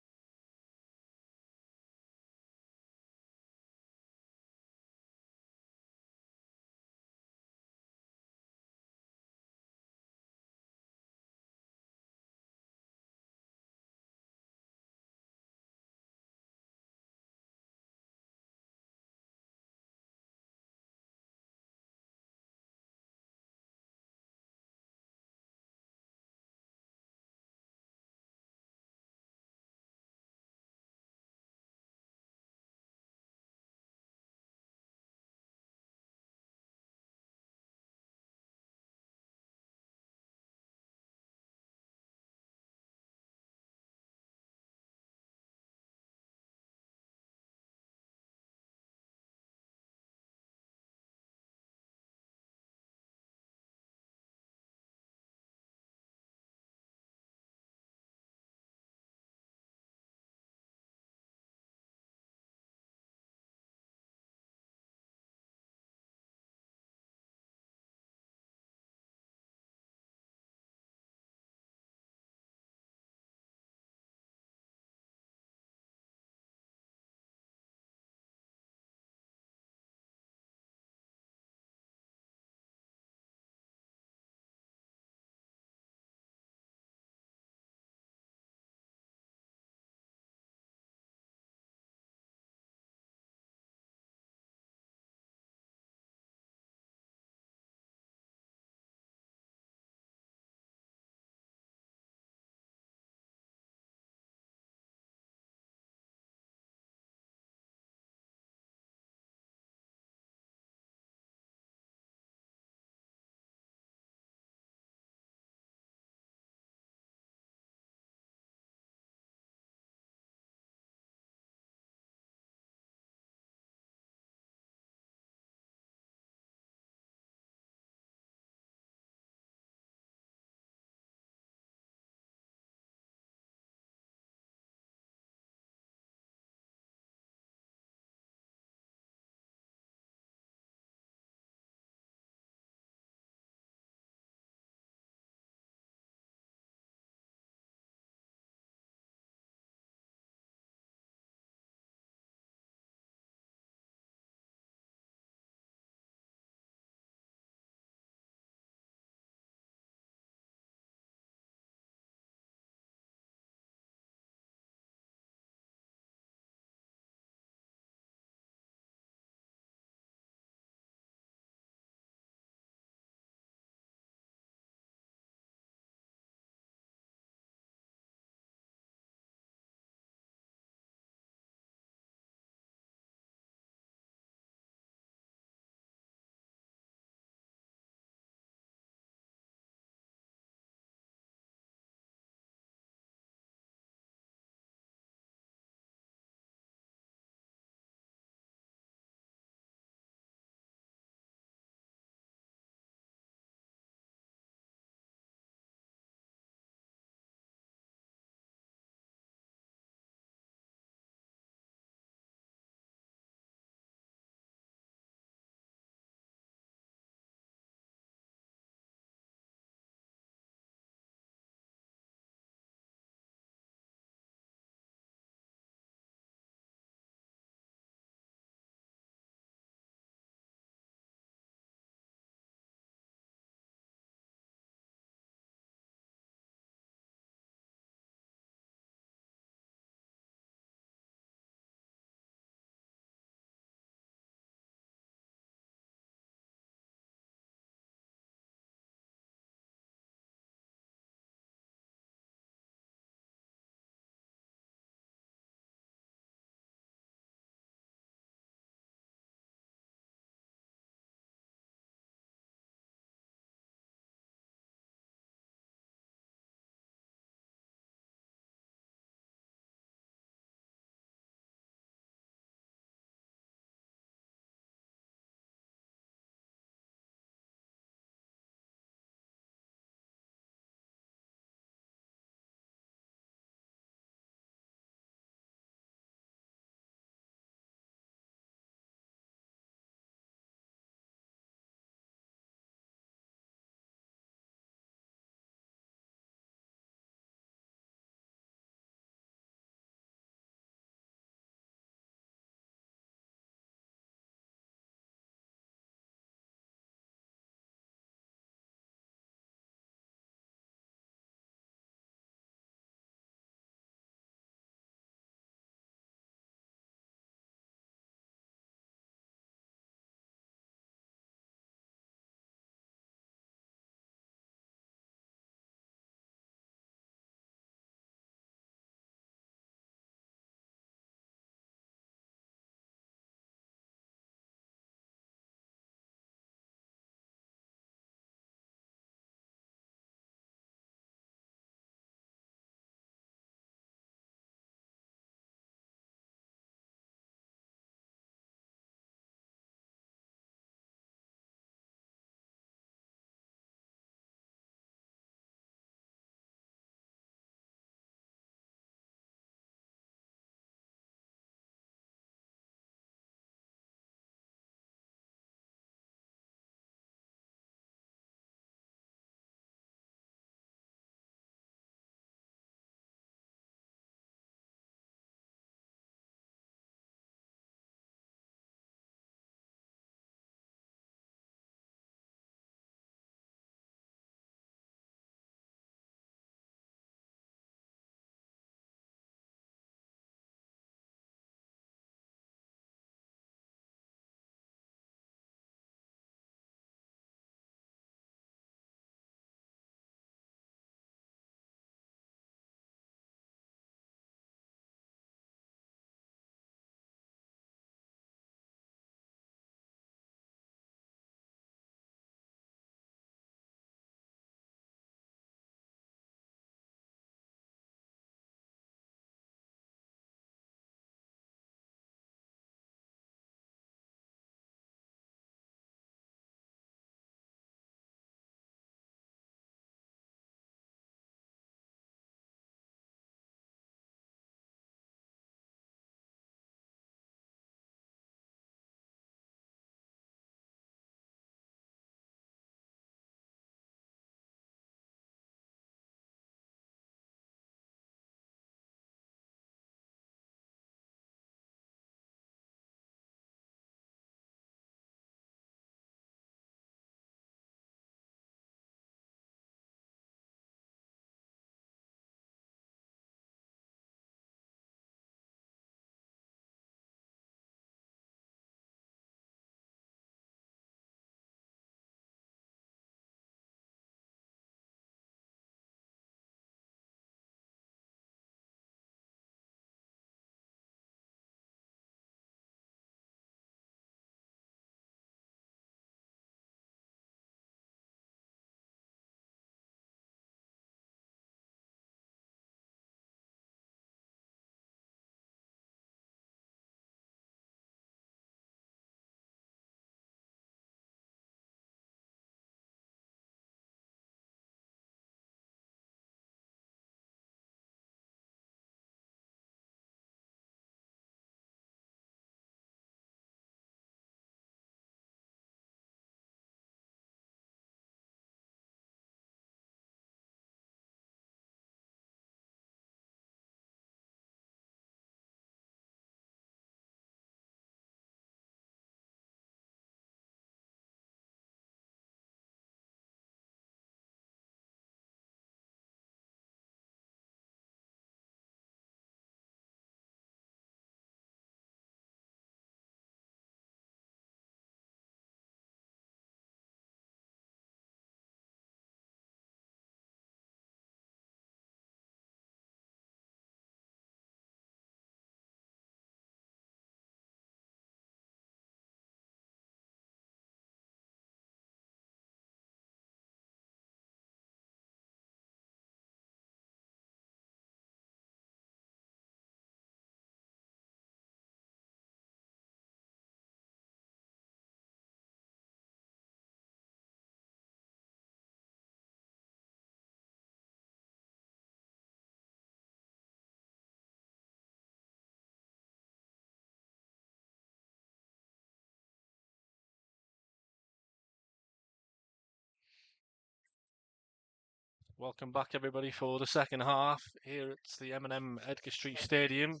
Welcome back, everybody, for the second half. Here at the M&M Edgar Street Stadium.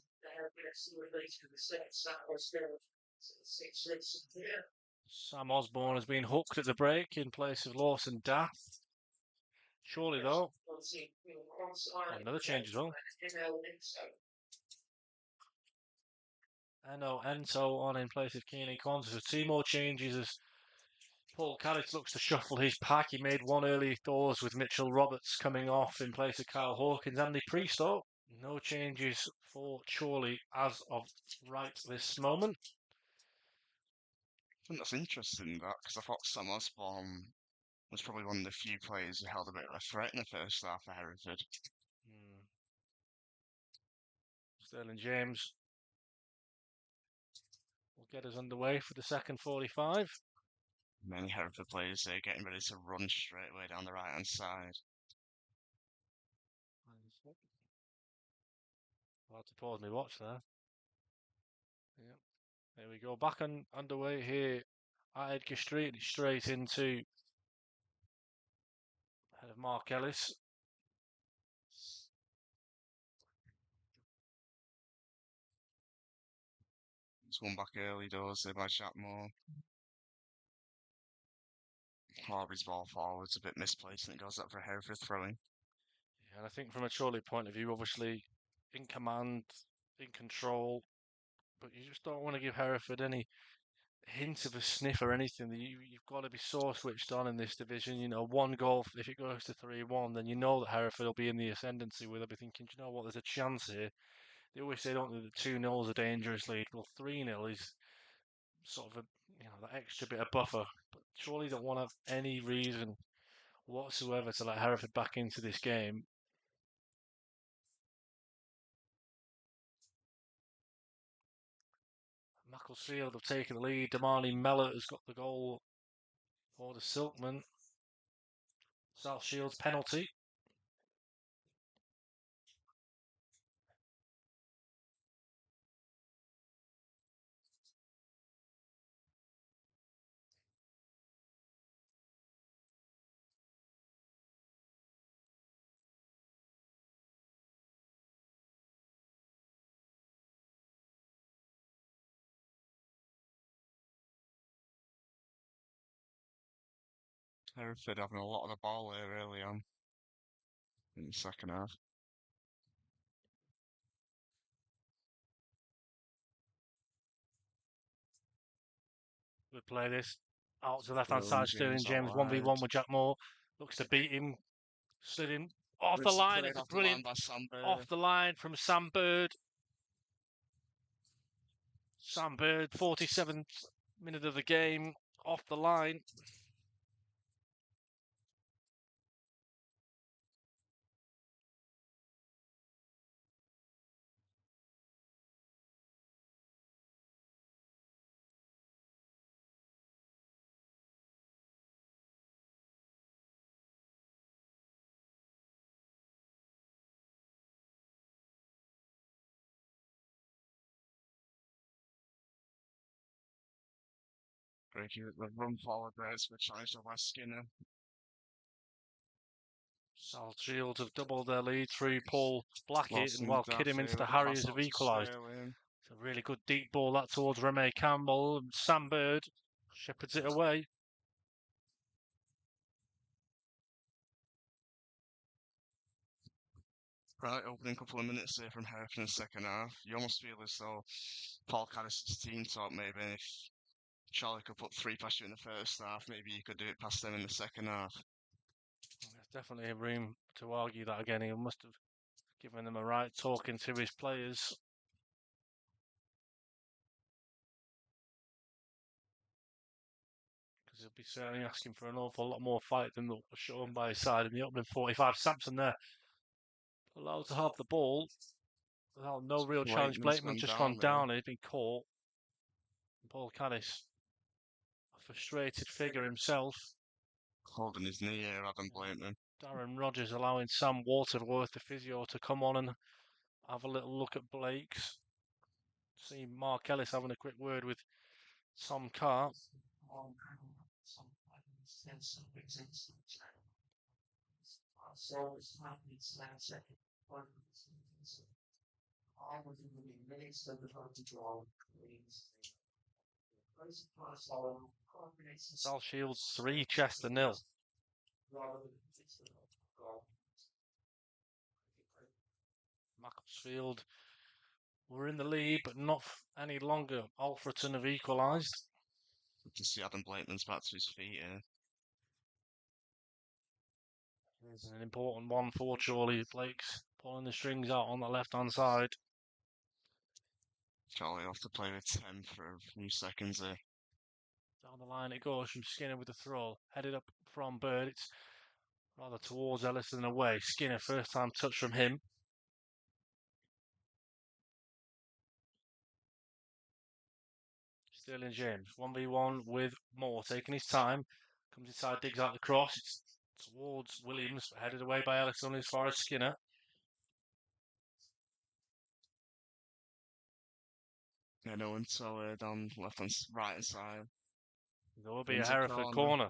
Sam Osborne has been hooked at the break in place of Lawson Daft. Chorley, though. Another change as well. Eno Ento on in place of Keenan Quantas. So 2 more changes as Paul Carrick looks to shuffle his pack. He made one early doors with Mitchell Roberts coming off in place of Kyle Hawkins. Andy Priest, though. No changes for Chorley as of right this moment. I think that's interesting, that, because I thought Sam Osborne was probably one of the few players who held a bit of a threat in the first half for Hereford. Sterling James will get us underway for the second 45. Many Hereford players there getting ready to run straight away down the right-hand side. I'll have to pause my watch there. Yep. There we go. Back underway here at Edgar Street. Straight into head of Mark Ellis. It's one back early doors there by Jack Moore. Harvey's ball forward's a bit misplaced and it goes up for Hereford throwing. Yeah, and I think from a Chorley point of view, obviously in command, in control, but you just don't want to give Hereford any hint of a sniff or anything. You've got to be so switched on in this division. You know, one goal, if it goes to 3-1, then you know that Hereford will be in the ascendancy with. They'll be thinking, you know what, there's a chance here. They always say, don't they, that 2-0 is a dangerous lead. Well, 3-0 is sort of that extra bit of buffer. But surely don't want to have any reason whatsoever to let Hereford back into this game. Macclesfield have taken the lead. Damani Mellor has got the goal for the Silkmen. South Shields penalty. Hereford having a lot of the ball there early on in the second half. Good play this. Out to the left hand side, Sterling James 1v1 with Jack Moore. Looks to beat him. Slid in off the line. It's a brilliant off the line from Sam Bird. Sam Bird, 47th minute of the game, off the line. The run forward there, it's for challenge to West Skinner. South Shields have doubled their lead through Paul Blackett, and while Kidderminster Harriers have equalised. It's a really good deep ball that towards Remy Campbell. Sam Bird shepherds it away. Right, opening couple of minutes there from Hereford in the second half. You almost feel as though Paul Caddis's team thought maybe if Charlie could put 3 past you in the first half, maybe you could do it past them in the second half. There's definitely room to argue that again. He must have given them a right talking to his players. Because he'll be certainly asking for an awful lot more fight than what was shown by his side in the opening 45. Sampson there, allowed to have the ball without no real challenge. Blakeman just gone down. He's been caught. Paul Caddis, a frustrated figure himself. Holding his knee here, Adam Blakeman. Darren Rogers allowing Sam Waterworth, the physio, to come on and have a little look at Blake's. See Mark Ellis having a quick word with Tom Carr. Sal Shields 3, Chester 0. Macclesfield were in the lead, but not any longer. Alfreton have equalised. Good to see Adam Blakeman's back to his feet here. It's an important one for Chorley. Blake's pulling the strings out on the left-hand side. Chorley off to play with 10 for a few seconds there. Down the line it goes from Skinner with the throw. Headed up from Bird. It's rather towards Ellis than away. Skinner, first time touch from him. Sterling James, 1v1 with Moore, taking his time. Comes inside, digs out the cross. It's towards Williams, headed away by Ellis only as far as Skinner. Yeah, no one saw it on left and right hand side. There will be a Wins Hereford corner.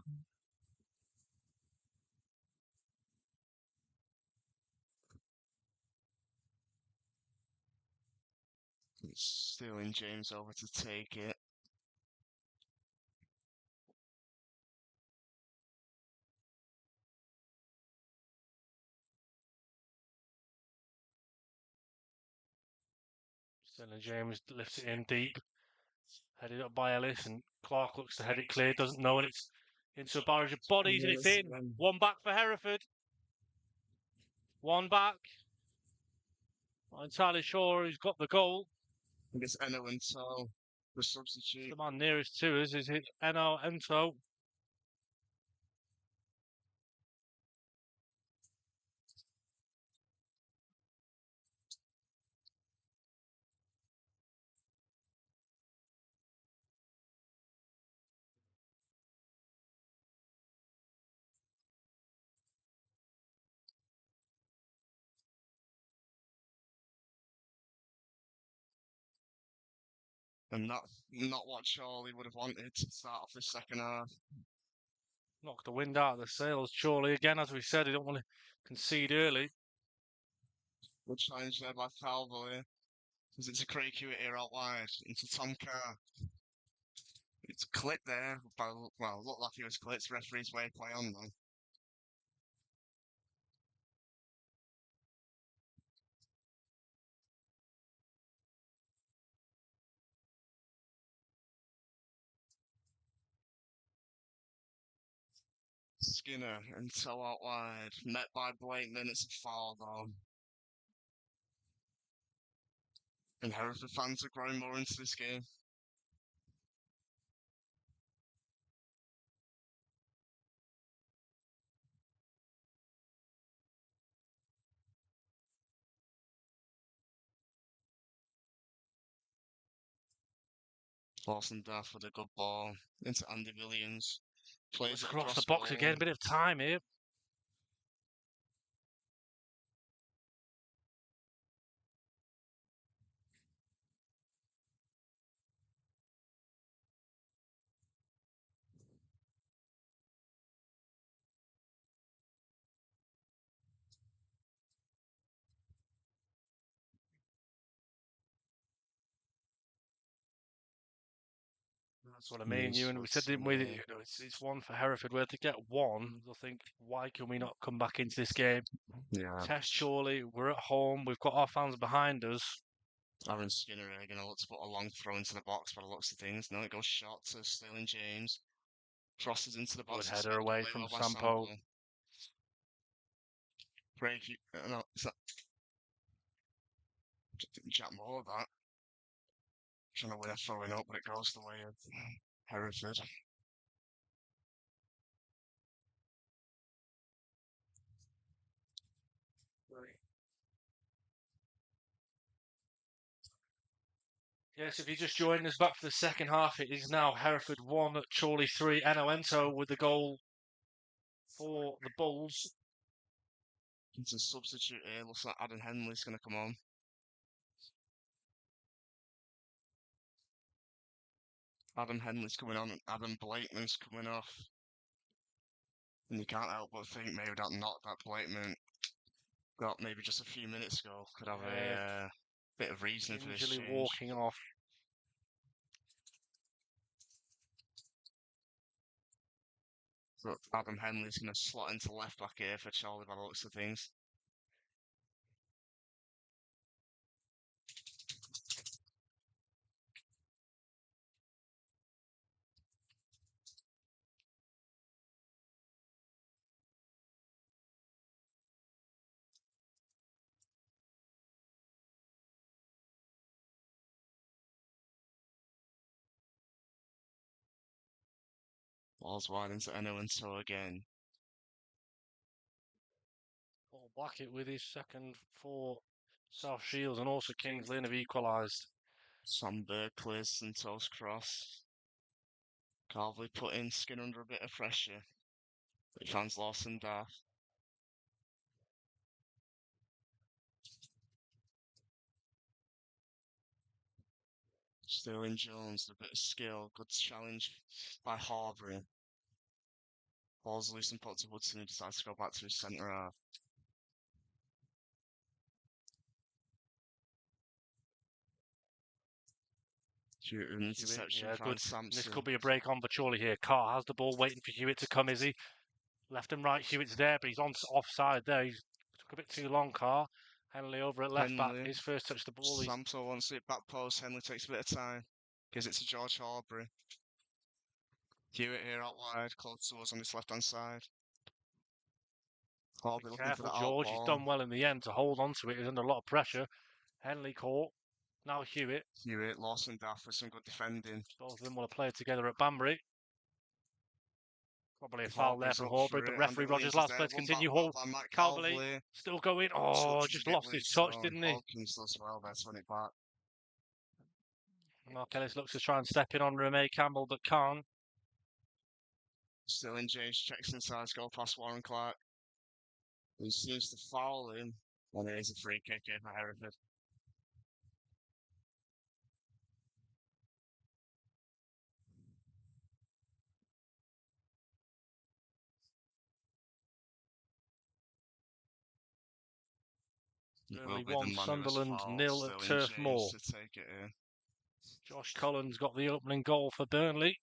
It's Sterling James over to take it. Sterling James lifts it in deep. Headed up by Ellis, and Clark looks to head it clear, doesn't know, and it's into a barrage of bodies, and it's in. One back for Hereford. One back. Not entirely sure who's got the goal. I think it's Eno and So, the substitute. The man nearest to us is Eno Ento. And not what Chorley would have wanted to start off the second half. Knocked the wind out of the sails. Chorley again, as we said, he don't want to concede early. Good challenge there by Calvary. As it's a Craig Hewitt here out wide into Tom Carr. It's clipped there. Well, looked like he was clipped. Referee's way play on though. Skinner and So out wide. Met by Blakeman. It's a foul though. And Hereford fans are growing more into this game. Lawson Duff with a good ball into Andy Williams. Plays it Across the goal. box again, bit of time here. That's what I mean, Ewan. We said, didn't we, that, it's one for Hereford. Where to get one, they'll think, why can we not come back into this game? Yeah. Test Chorley, we're at home, we've got our fans behind us. Aaron Skinner are going to look to put a long throw into the box by the looks of things. No, it goes short to Sterling James. Crosses into the box. Good header away from Sampo. Craig, no, is that Jack Moore, that? Trying to win a throwing up, but it goes the way of Hereford. Yes, if you just joined us back for the second half, it is now Hereford 1, Chorley 3. Eno Ento with the goal for the Bulls. It's a substitute here. Looks like Adam Henley's going to come on. Adam Henley's coming on and Adam Blakeman's coming off. And you can't help but think maybe that knock, that placement got maybe just a few minutes ago could have a bit of reasoning for this Gingerly change. walking off. But Adam Henley's going to slot into left back here for Chorley by the looks of things. Ball's wide into Eno and Toe again. Paul Blackett with his second for South Shields, and also Kings Lynn have equalised. Sandberg clears and Toe's cross. Carvely putting Skin under a bit of pressure. But he finds Lawson Daft. Sterling Jones, a bit of skill. Good challenge by Harbury. Ball's loose and put to Woodson, who decides to go back to his centre half. An interception Yeah, from good. And this Sampson. could be a break on for Chorley here. Carr has the ball waiting for Hewitt to come, is he? Left and right, Hewitt's there, but he's on offside there. He's took a bit too long, Carr. Henley over at left back. Henley. His first touch the ball. Sampson wants it back post. Henley takes a bit of time. Gives it to George Harbury. Hewitt here out wide, close to us on his left hand side. Harbury looking for Careful, the out George. He's ball. done well in the end to hold on to it. He's under a lot of pressure. Henley caught. Now Hewitt. Hewitt, Lawson Daft with some good defending. Both of them will play together at Banbury. Probably a foul there from Horbury, but referee Rogers allows play to continue. Calverley still going. Oh, just lost his touch, didn't he? Hawkins does well there to win it back. Mark Ellis looks to try and step in on Remy Campbell, but can't. Still in James checks inside, go past Warren Clark. He seems to foul him, and it is a free kick here for Hereford. Burnley 1, Sunderland 0 at Turf Moor. To take it in. Josh Collins got the opening goal for Burnley.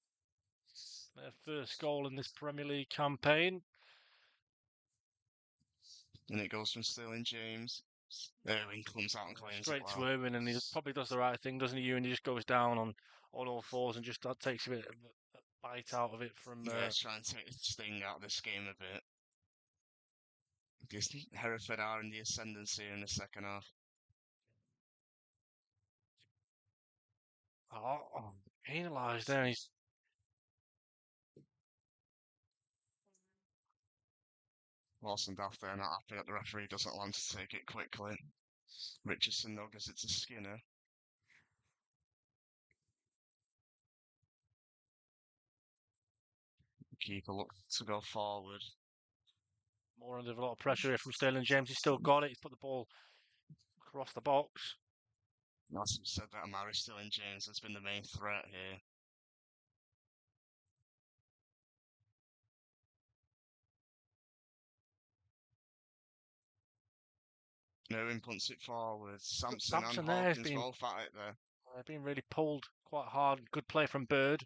Their first goal in this Premier League campaign. And it goes from Sterling James. Irwin comes out and claims straight it to well. Irwin, and he probably does the right thing, doesn't he? Ewan, he just goes down on all fours and just takes a bit of a bite out of it from. Yeah, trying to take the sting out of this game a bit. Because Hereford are in the ascendancy in the second half. Penalised there. He's Lawson Daft there, not happy that the referee doesn't want to take it quickly. Richardson though gives it to Skinner. Keeper look to go forward. More under a lot of pressure here from Sterling James. He's still got it. He's put the ball across the box. As we said that Amari Sterling James has been the main threat here. Irwin punts it forward. Sampson and Hawkins both at it there. They've been really pulled quite hard. Good play from Bird.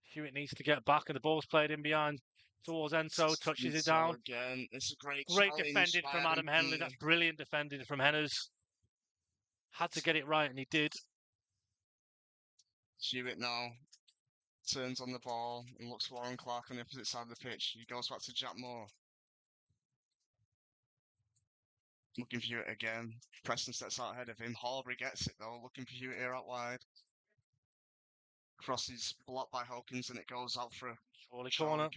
Hewitt needs to get back, and the ball's played in behind towards Enzo. Touches it down. Again, it's a great defending from Adam Henley. That's brilliant defending from Henners. Had to get it right, and he did. Hewitt now turns on the ball and looks for Warren Clark on the opposite side of the pitch. He goes back to Jack Moore. Looking for Hewitt again. Preston steps out ahead of him. Horbury gets it though. Looking for Hewitt here out wide. Crosses blocked by Hawkins and it goes out for a corner.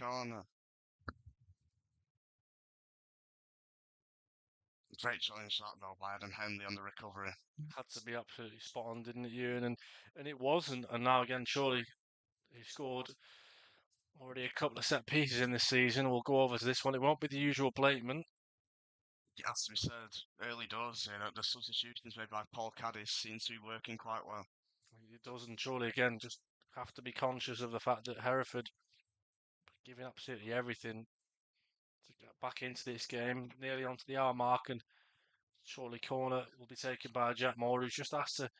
Great challenge that though by Adam Henley on the recovery. Had to be absolutely spot on, didn't it, Ewan? And it was, and now again, Chorley, he scored already a couple of set pieces in this season. We'll go over to this one. It won't be the usual placement. It has to be said, early doors, the substitutions made by Paul Caddis seem to be working quite well. It does, and Chorley again just have to be conscious of the fact that Hereford giving absolutely everything back into this game, nearly onto the hour mark, and Chorley corner will be taken by Jack Moore, who's just asked to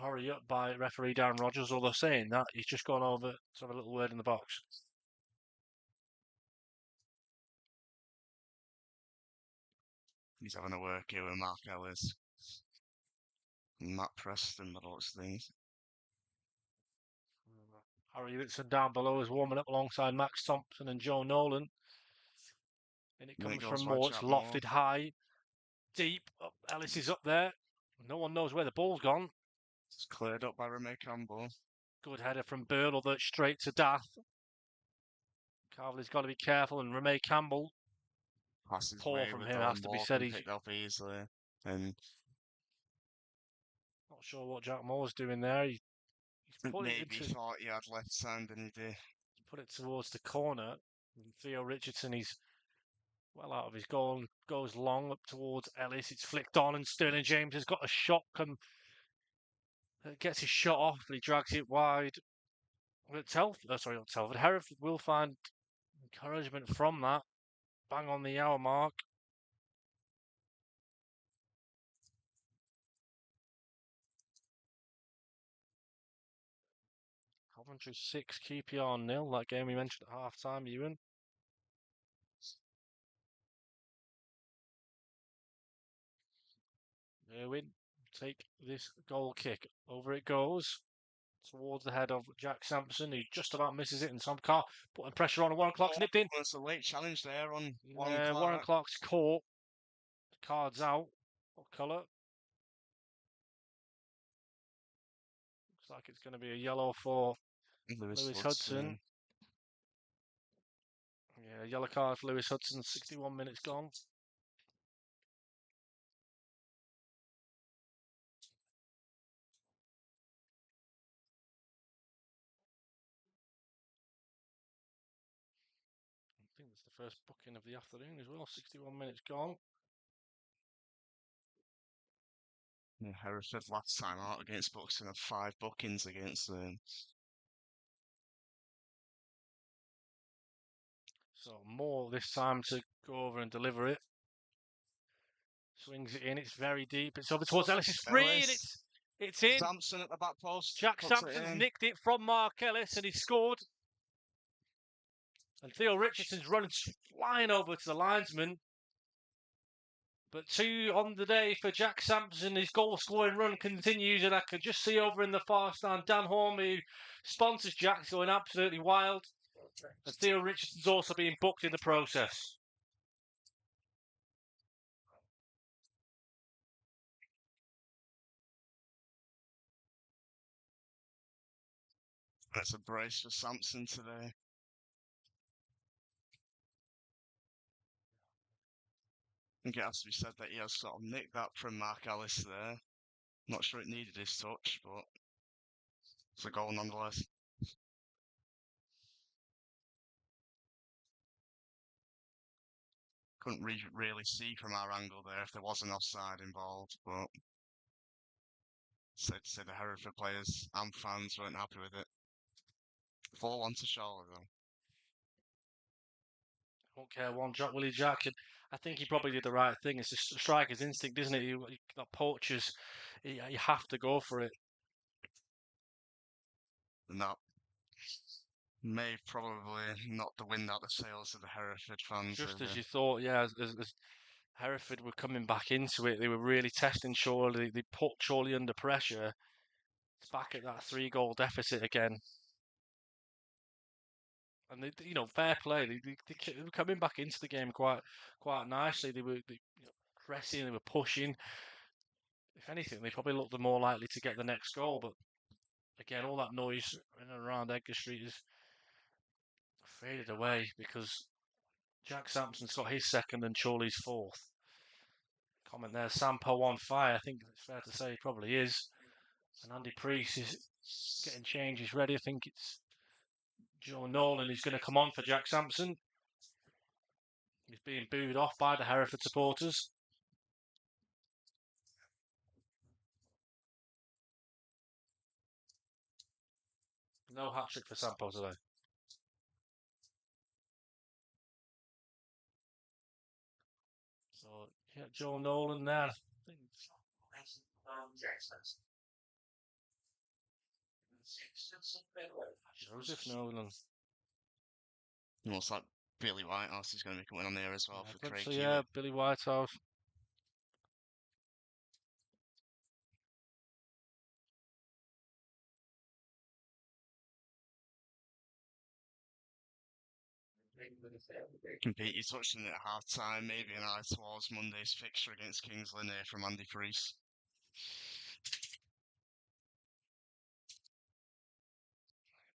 hurry up by referee Darren Rogers, although saying that, he's just gone over to have a little word in the box. He's having a work here with Mark Ellis. Matt Preston, by the looks of things. Harry Whitson down below is warming up alongside Max Thompson and Joe Nolan. And it comes from Moore, it's lofted high, deep. Oh, Ellis is up there. No one knows where the ball's gone. It's cleared up by Remy Campbell. Good header from Burl, although it's straight to Dath. Carvely's got to be careful, and Remy Campbell, Passes poor from him, has to be said. He's picked up easily. And not sure what Jack Moore's doing there. He's put maybe thought he had left hand and he did. Put it towards the corner. And Theo Richardson, he's well out of his goal, goes long up towards Ellis. It's flicked on, and Sterling James has got a shot. Gets his shot off, but he drags it wide. Not Telford. Hereford will find encouragement from that. Bang on the hour mark. Coventry 6, QPR 0. That game we mentioned at half time, Ewan. Irwin take this goal kick. Over it goes towards the head of Jack Sampson, who just about misses it, and Tom Carr putting pressure on. Warren Clark's nipped in. It's a late challenge there on Warren Clark. Warren Clark's caught. Card's out. What colour? Looks like it's going to be a yellow for Lewis Hudson. Yeah, yellow card for Lewis Hudson. 61 minutes gone. I think it's the first booking of the afternoon as well. 61 minutes gone. Yeah, Hereford last time out against Buxton had 5 bookings against them. So Moore this time to go over and deliver it. Swings it in. It's very deep. It's over towards Ellis. It's free, and it's in. Sampson at the back post. Jack Sampson's nicked it from Mark Ellis, and he scored. And Theo Richardson's running, flying over to the linesman. But 2 on the day for Jack Sampson. His goal-scoring run continues, and I can just see over in the far stand Dan Horn, who sponsors Jack's, going absolutely wild. And Theo Richardson's also being booked in the process. That's a brace for Sampson today. I think it has to be said that he has sort of nicked that from Mark Ellis there. Not sure it needed his touch, but it's a goal nonetheless. Couldn't really see from our angle there if there was an offside involved, but said to say the Hereford players and fans weren't happy with it. 4-1 to Chorley though. Won't care one drop, will he, Jack? And I think he probably did the right thing. It's a striker's instinct, isn't it? You got poachers, you have to go for it. And that may probably not the wind out the sails of the Hereford fans. Just as you thought, yeah. As Hereford were coming back into it, they were really testing Chorley. They put Chorley under pressure. It's back at that 3-goal deficit again. And they, fair play. They were coming back into the game quite nicely. They were pressing, they were pushing. If anything, they probably looked the more likely to get the next goal. But again, all that noise in and around Edgar Street has faded away because Jack Sampson's got his second and Chorley's 4th. Comment there, Sampo on fire. I think it's fair to say he probably is. And Andy Priest is getting changes ready. I think it's Joe Nolan who's going to come on for Jack Sampson. He's being booed off by the Hereford supporters. No hat-trick for Sampo today. Get Joe Nolan there. Joseph Nolan. Looks like Billy Whitehouse is going to be coming on there as well for Craig So Hewitt. yeah, Billy Whitehouse. Pete, you touched on it at half time, maybe an eye towards Monday's fixture against Kings Lynn here from Andy Priest.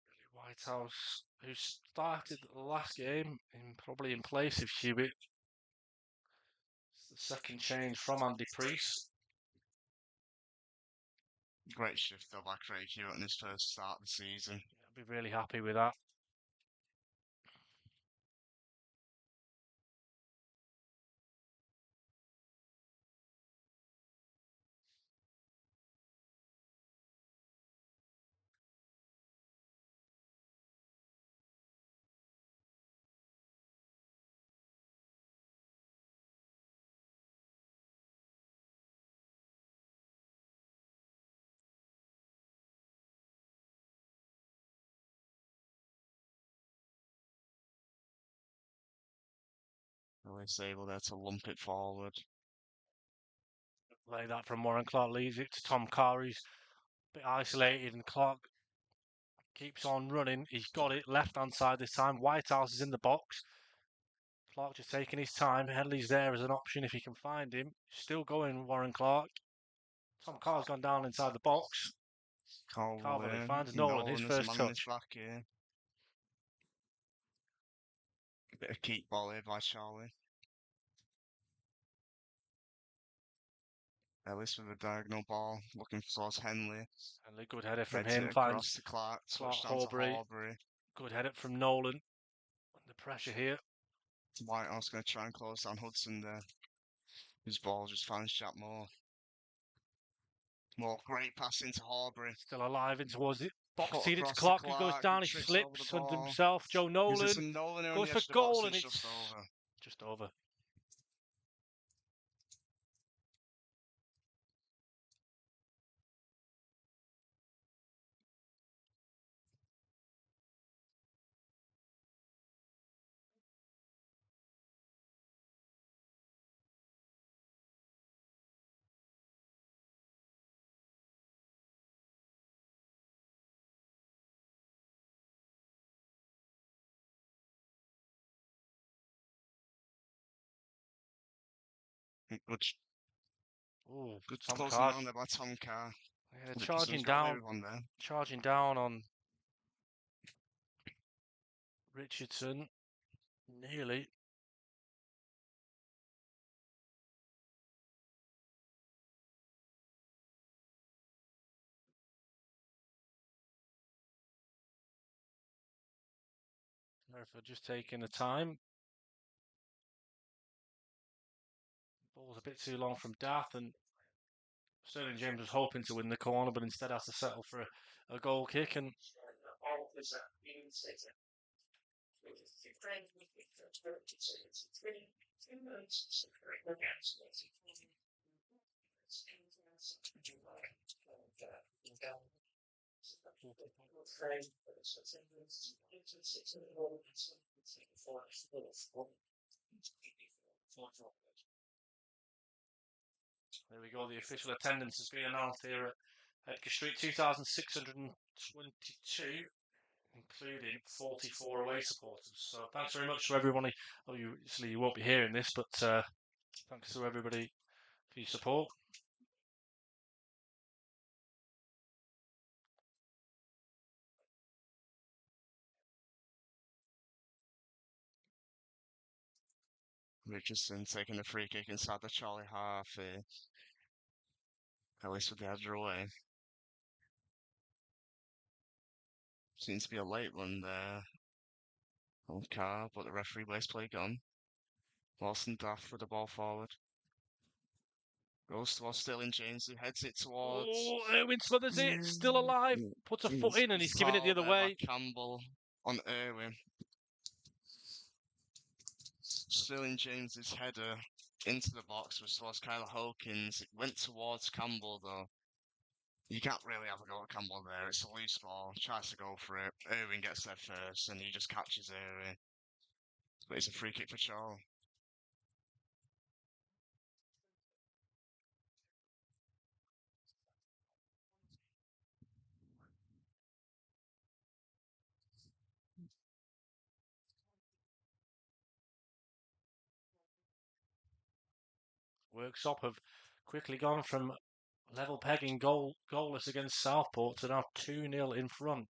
Billy Whitehouse, who started the last game probably in place of Hewitt. It's the second change from Andy Priest. Great shift though by Craig Hewitt on his first start of the season. I'll be really happy with that. Always able there to lump it forward. Like that from Warren Clark leaves it to Tom Carr. He's a bit isolated and Clark keeps on running. He's got it left hand side this time. Whitehouse is in the box. Clark just taking his time. Headley's there as an option if he can find him. Still going Warren Clark. Tom Carr's gone down inside the box. Carvalho finds Nolan, his first touch. Back here. A bit of keep ball here by Chorley. Ellis with a diagonal ball, looking towards Henley. Henley, good header from Heads him. it across Finds to Clark, Clark touchdown to Horbury. Horbury. Good header from Nolan. Under pressure here. Whitehouse going to try and close down Hudson there. His ball just finds Chapmore. More great pass into Horbury. Still alive in towards it. Box Cut seed, it's across to Clark who goes Clark, down, he trips slips over the under ball. himself. Joe Gives it Nolan some Nolan here on goes the for edge of the box goal and it's it's just over. just over. Good Tom closing Carr. down there by Tom Carr. Yeah, charging down on Richardson. Nearly. Hereford just taking the time. Ball's a bit too long from Dath, and Sterling James was hoping to win the corner, but instead has to settle for a goal kick. And there we go. The official attendance has been announced here at Edgar Street, 2,622, including 44 away supporters. So thanks very much to everybody. Obviously, you won't be hearing this, but thanks to everybody for your support. Richardson taking the free kick inside the Charlie half here. Ellis with the header away. Seems to be a late one there on Carr, but the referee waits play gone. Lawson Daft with the ball forward. Goes towards Sterling James, who heads it towards. Irwin smothers it, still alive, puts a foot in, and he's giving it the other way. Campbell on Irwin. Sterling James's header into the box, which was Kyler Hawkins. It went towards Campbell, though. You can't really have a go at Campbell there. It's a loose ball. Tries to go for it. Irwin gets there first, and he just catches Irwin. But it's a free kick for Chorley. Worksop have quickly gone from level pegging goalless against Southport to now 2-0 in front.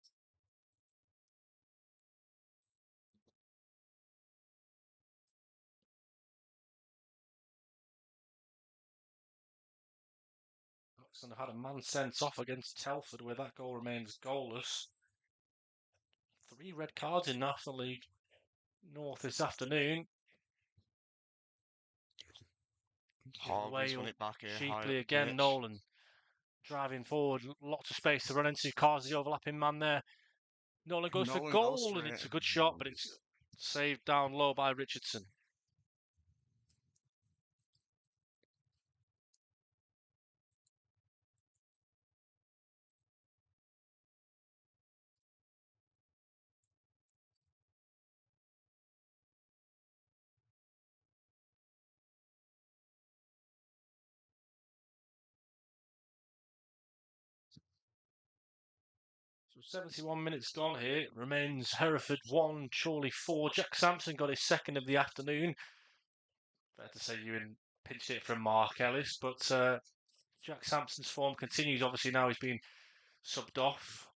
Oxford have had a man sent off against Telford where that goal remains goalless. 3 red cards in National League North this afternoon. Harvey's won it back here. Cheaply again, Nolan driving forward, lots of space to run into. Cars the overlapping man there. Nolan goes for goal, and it's a good shot, but it's saved down low by Richardson. So 71 minutes gone here. It remains Hereford 1, Chorley 4. Jack Sampson got his second of the afternoon. Fair to say Ewan pinched it from Mark Ellis, but Jack Sampson's form continues. Obviously now he's been subbed off,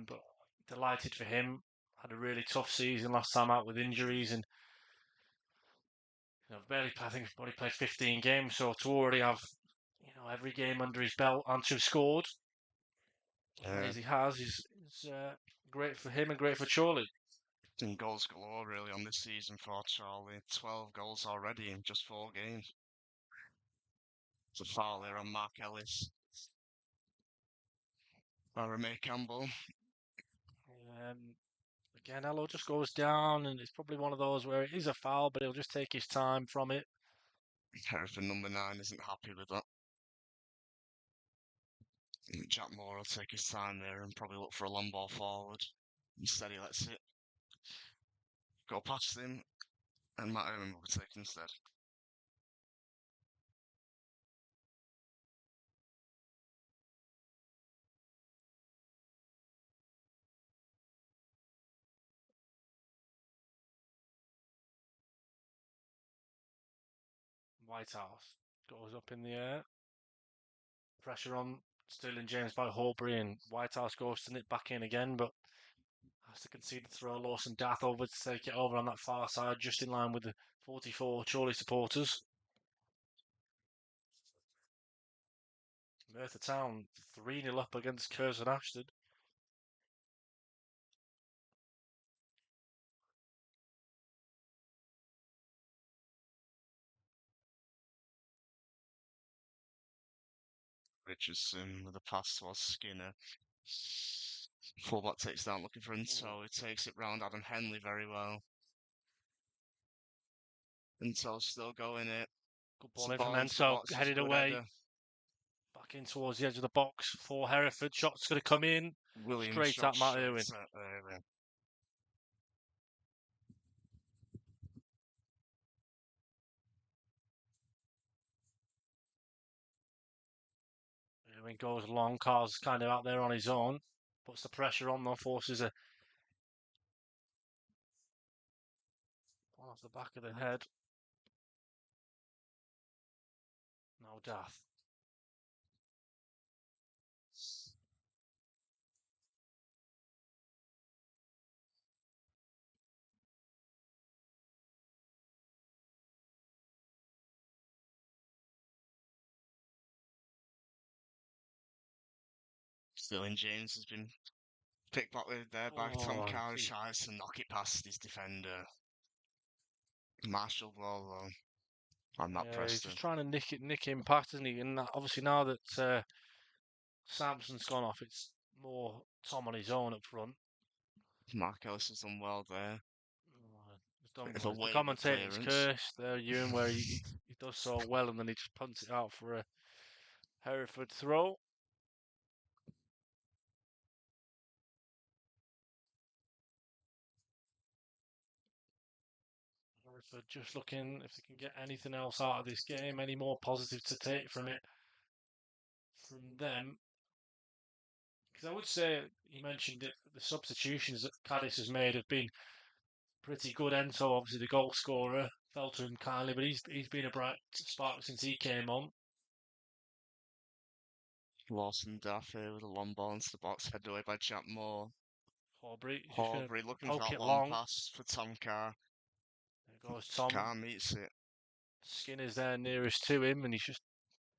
but delighted for him. Had a really tough season last time out with injuries, and I think only played 15 games, so to already have every game under his belt and to have scored as he has is great for him and great for Chorley. And goals galore really on this season for Chorley. 12 goals already in just 4 games. It's a foul here on Mark Ellis. Ramey Campbell. Again, Ello just goes down, and it's probably one of those where it is a foul, but he'll just take his time from it. Hereford number 9 isn't happy with that. Jack Moore will take his time there and probably look for a long ball forward. Instead, he lets it go past him, and Matt Irwin will take instead. Whitehouse goes up in the air. Pressure on Sterling James by Horbury, and Whitehouse goes to nip back in again, but has to concede the throw. Lawson Dath over to take it over on that far side, just in line with the 44 Chorley supporters. Merthyr Town 3-0 up against Curzon Ashton. Richardson with a pass towards Skinner. Fullback takes down looking for Intel. He takes it round Adam Henley very well. Intel's still going it. Good ball in from Enzo, headed away. Header. Back in towards the edge of the box for Hereford. Shot's going to come in. Williams straight at Matt Irwin. Irwin goes long. Carr's kind of out there on his own. Puts the pressure on though, forces a one off the back of the head. No Dath. Sterling James has been picked back there by Tom Carr, who tries to knock it past his defender. Marshall well though. I'm not Preston. He's just trying to nick him past, isn't he? And obviously now that Sampson's gone off, it's more Tom on his own up front. Mark Ellis has done well there. done. Bit of a The waver commentator's clearance. curse there, Ewan, where he does so well and then he just punts it out for a Hereford throw. Hereford just looking if they can get anything else out of this game, any more positive to take from it from them. Because I would say, you mentioned it, the substitutions that Cadiz has made have been pretty good. Enzo, obviously the goal scorer, fell to him kindly, but he's been a bright spark since he came on. Lawson Daffy with a long ball into the box, headed away by Jack Moore. Horbury, he's just going to Horbury looking for poke that it long long. pass for Tom Carr. There goes Tom. Carr meets it. Skinner's there nearest to him, and he's just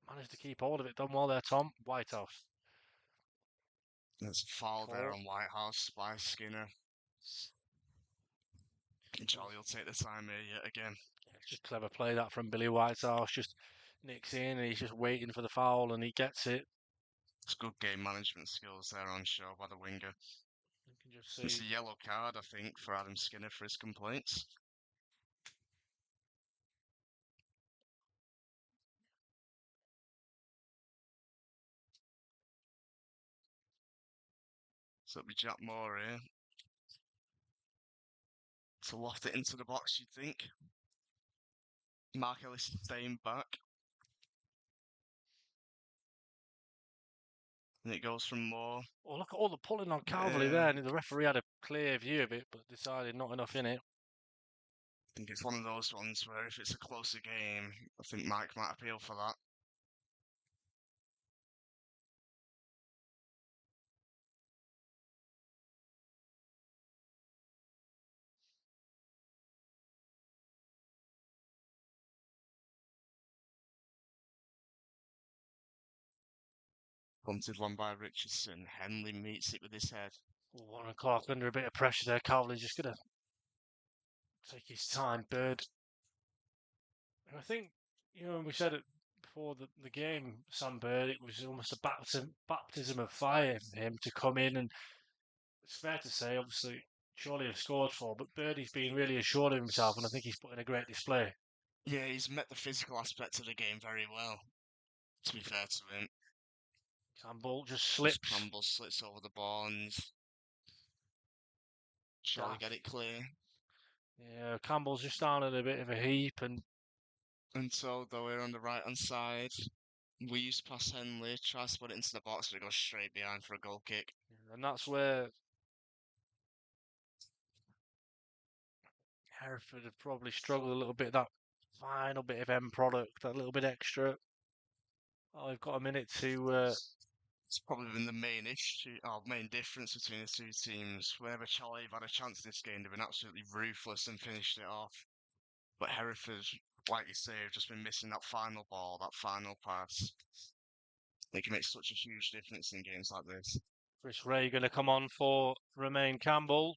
managed to keep hold of it. Done well there, Tom. Whitehouse. There's a foul there on Whitehouse by Skinner. And Charlie will take the time here yet again. It's just clever play that from Billy Whitehouse. Just nicks in, and he's just waiting for the foul, and he gets it. It's good game management skills there on show by the winger. You can just It's see. a yellow card, I think, for Adam Skinner for his complaints. So it'll be Jack Moore here. To loft it into the box, you'd think. Mark Ellis staying back. And it goes from Moore. Oh, look at all the pulling on Calverley there. And the referee had a clear view of it, but decided not enough in it. I think it's one of those ones where if it's a closer game, I think Mike might appeal for that. Punted one by Richardson. Henley meets it with his head. 1 o'clock under a bit of pressure there. Calverley's just going to take his time, Bird. And I think, we said it before the game, Sam Bird, it was almost a baptism of fire for him to come in. And it's fair to say, obviously, Chorley have scored for, but Birdie's been really assured of himself, and I think he's put in a great display. Yeah, he's met the physical aspect of the game very well, to be fair to him. Campbell just slips. Campbell slits over the ball and Chorley get it clear. Yeah, Campbell's just down in a bit of a heap, and so though we're on the right hand side, we used to pass Henley, tries to put it into the box, but it goes straight behind for a goal kick. And that's where Hereford have probably struggled a little bit. That final bit of end product, that little bit extra. Oh, they've got a minute to. It's probably been the main issue, or main difference between the two teams. Whenever Chorley have had a chance this game, they've been absolutely ruthless and finished it off. But Hereford, like you say, have just been missing that final ball, that final pass. They can make such a huge difference in games like this. Chris Ray going to come on for Romain Campbell.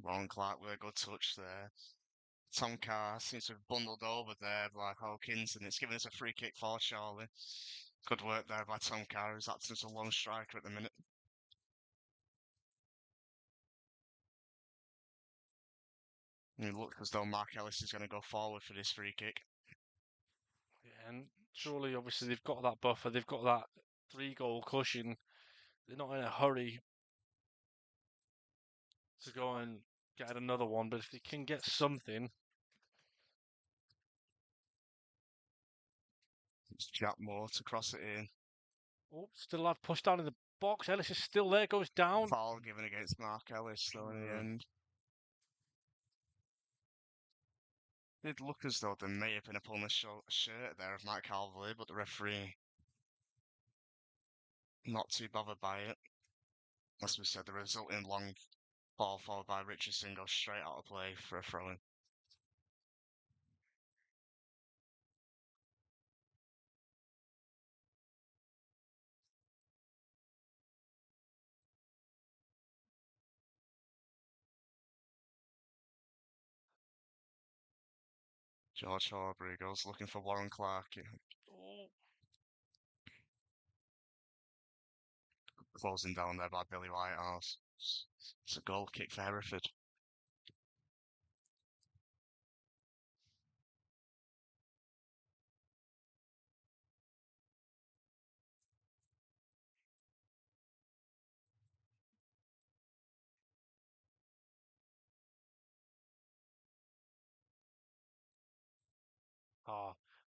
Ron Clark with a good touch there. Tom Carr seems to have bundled over there by Hawkins, and it's given us a free kick for Chorley. Good work there by Tom Carr, who's acting as a lone striker at the minute. And it looks as though Mark Ellis is going to go forward for this free kick. Yeah, and surely, obviously, they've got that buffer, they've got that 3-goal cushion. They're not in a hurry to go and get another one, but if they can get something. It's Jack Moore to cross it in. Oh, still have pushed down in the box. Ellis is still there, goes down. Foul given against Mark Ellis, though, in the end. It did look as though there may have been a pull on the shirt there of Mike Calverley, but the referee not too bothered by it. As we said, the resulting long Ball followed by Richardson goes straight out of play for a throw-in. George Horbury goes looking for Warren Clark. Oh, Closing down there by Billy Whitehouse. It's a goal kick for Hereford.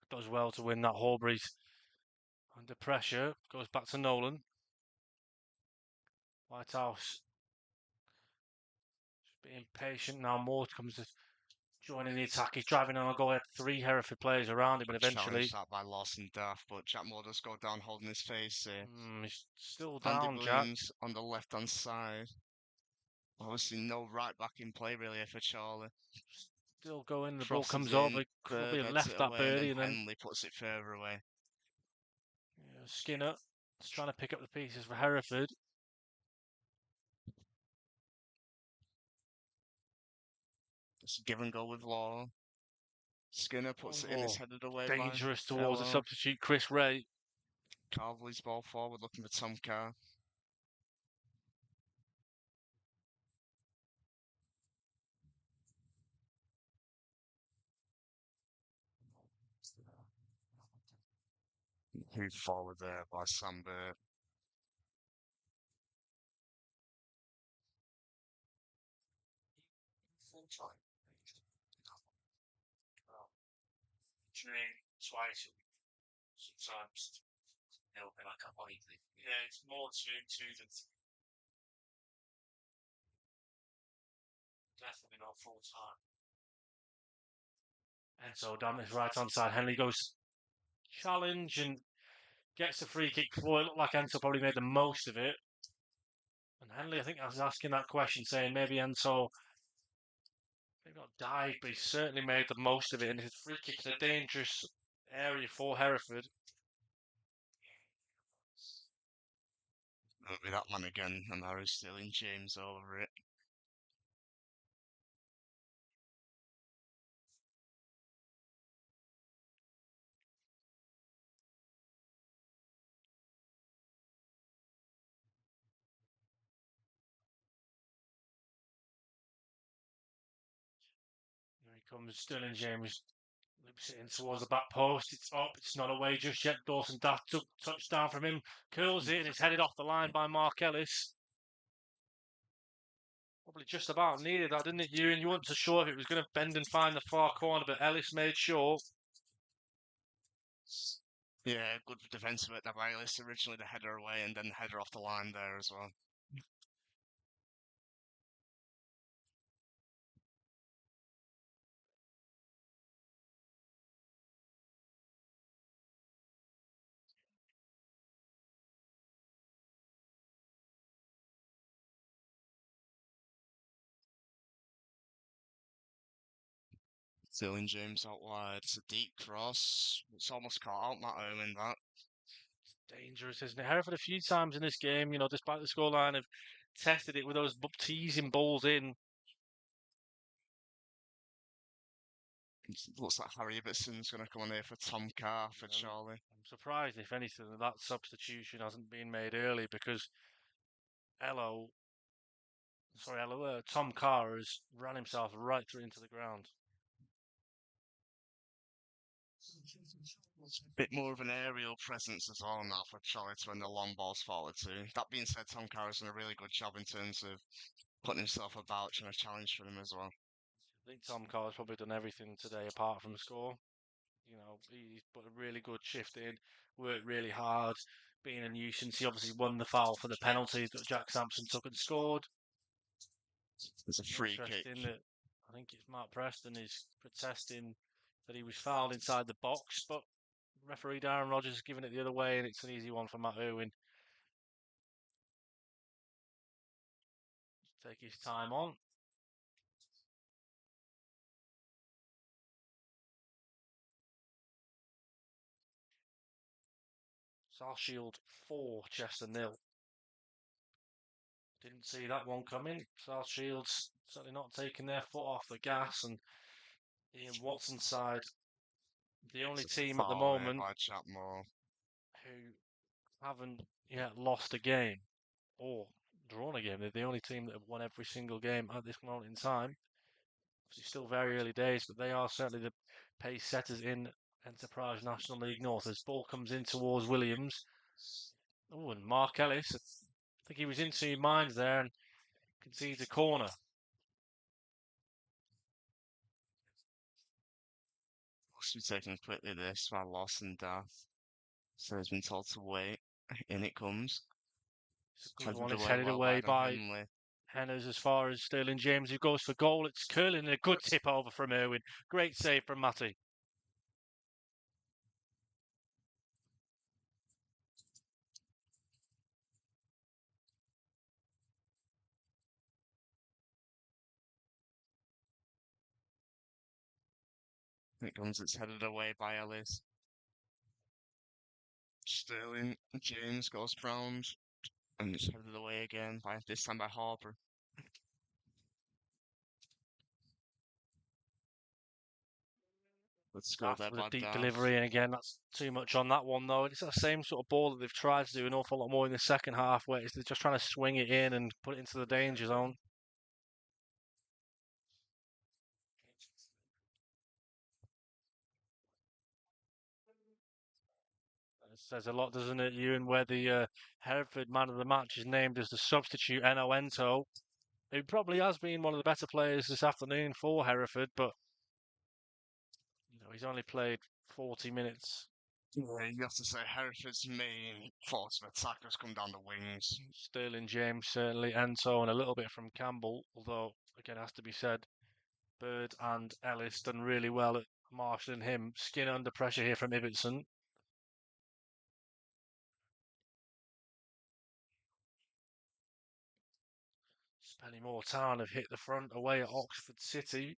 does well to win that. Horbury's under pressure. Goes back to Nolan. Whitehouse being patient now. Moore comes to joining the attack. He's driving on a goal. He had 3 Hereford players around him, but eventually Challenged that by Lawson Duff, but Jack Moore does go down holding his face here. he's still Andy down, Jack. Williams on the left-hand side. Obviously no right back in play really here for Chorley. Still going. The ball Crosses comes in, over. Could probably have heads left it that away, birdie, and and then Henley puts it further away. Skinner is trying to pick up the pieces for Hereford. It's a give and go with Law. Skinner puts it in, it's headed away by Dangerous towards the Elo. substitute Chris Ray. Carvely's ball forward looking for Tom Carr. Moved forward there by Sam Burt. Train twice a week, sometimes it'll be like a holiday. Yeah, it's more 2 than 3. Definitely not full time. And so down this right hand side, Henley goes challenge and gets the free kick before. It looked like Enzo probably made the most of it. And Henley, I think, I was asking that question, saying maybe Enzo maybe not died, but he certainly made the most of it. And his free kick in a dangerous area for Hereford. It'll be that man again, and Harry's stealing James over it. Here he comes, Sterling James. Loops it in towards the back post. It's up. It's not away just yet. Dawson Daft took touchdown from him. Curls it and it's headed off the line by Mark Ellis. Probably just about needed that, didn't it, Ewan? You weren't so sure if it was going to bend and find the far corner, but Ellis made sure. Yeah, good defensive at by Ellis. Originally the header away and then the header off the line there as well. Sterling James out wide. It's a deep cross. It's almost caught out Matt Owen, that. Dangerous, isn't it? Hereford a few times in this game, despite the scoreline, have tested it with those teasing balls in. It looks like Harry Ibbetson's going to come on here for Tom Carr for Chorley. I'm surprised, if anything, that substitution hasn't been made early because Tom Carr has ran himself right through into the ground. A bit more of an aerial presence as well now for Chorley to win the long balls forward too. That being said, Tom Carr has done a really good job in terms of putting himself about, trying to challenge for him as well. I think Tom Carr's probably done everything today apart from score. He's put a really good shift in, worked really hard, being a nuisance. He obviously won the foul for the penalties that Jack Sampson took and scored. There's a free kick. That I think it's Mark Preston is protesting that he was fouled inside the box, but referee Darren Rogers has given it the other way, and it's an easy one for Matt Irwin. take his time on. Sarsfield 4, Chester 0. Didn't see that one coming. Sarsfield's certainly not taking their foot off the gas, and Ian Watson's side, the only team at the moment who haven't yet lost a game or drawn a game. They're the only team that have won every single game at this moment in time. It's still very early days, but they are certainly the pace setters in Enterprise National League North. As ball comes in towards Williams. Oh, and Mark Ellis, I think he was in two minds there and concedes a corner. Must be taken quickly this by Lawson Dath. So he's been told to wait. In it comes. It's a good one. It's headed away by Henners as far as Sterling James, who goes for goal. It's curling and a good tip over from Irwin. Great save from Matty. It comes, it's headed away by Ellis. Sterling James goes round and it's headed away again by this time by Harper. Let's go there with by a deep Dath. delivery, and again, that's too much on that one though. It's that same sort of ball that they've tried to do an awful lot more in the second half, where they're just trying to swing it in and put it into the danger zone. It says a lot, doesn't it, Ewan, where the Hereford man of the match is named as the substitute Eno Ento, who probably has been one of the better players this afternoon for Hereford, but he's only played 40 minutes. Yeah, you have to say Hereford's main force of attack has come down the wings. Sterling James, certainly, Ento, and a little bit from Campbell, although, again, has to be said, Bird and Ellis done really well at marshalling him. Skinner under pressure here from Ibbotson. Spennymoor Town have hit the front away at Oxford City.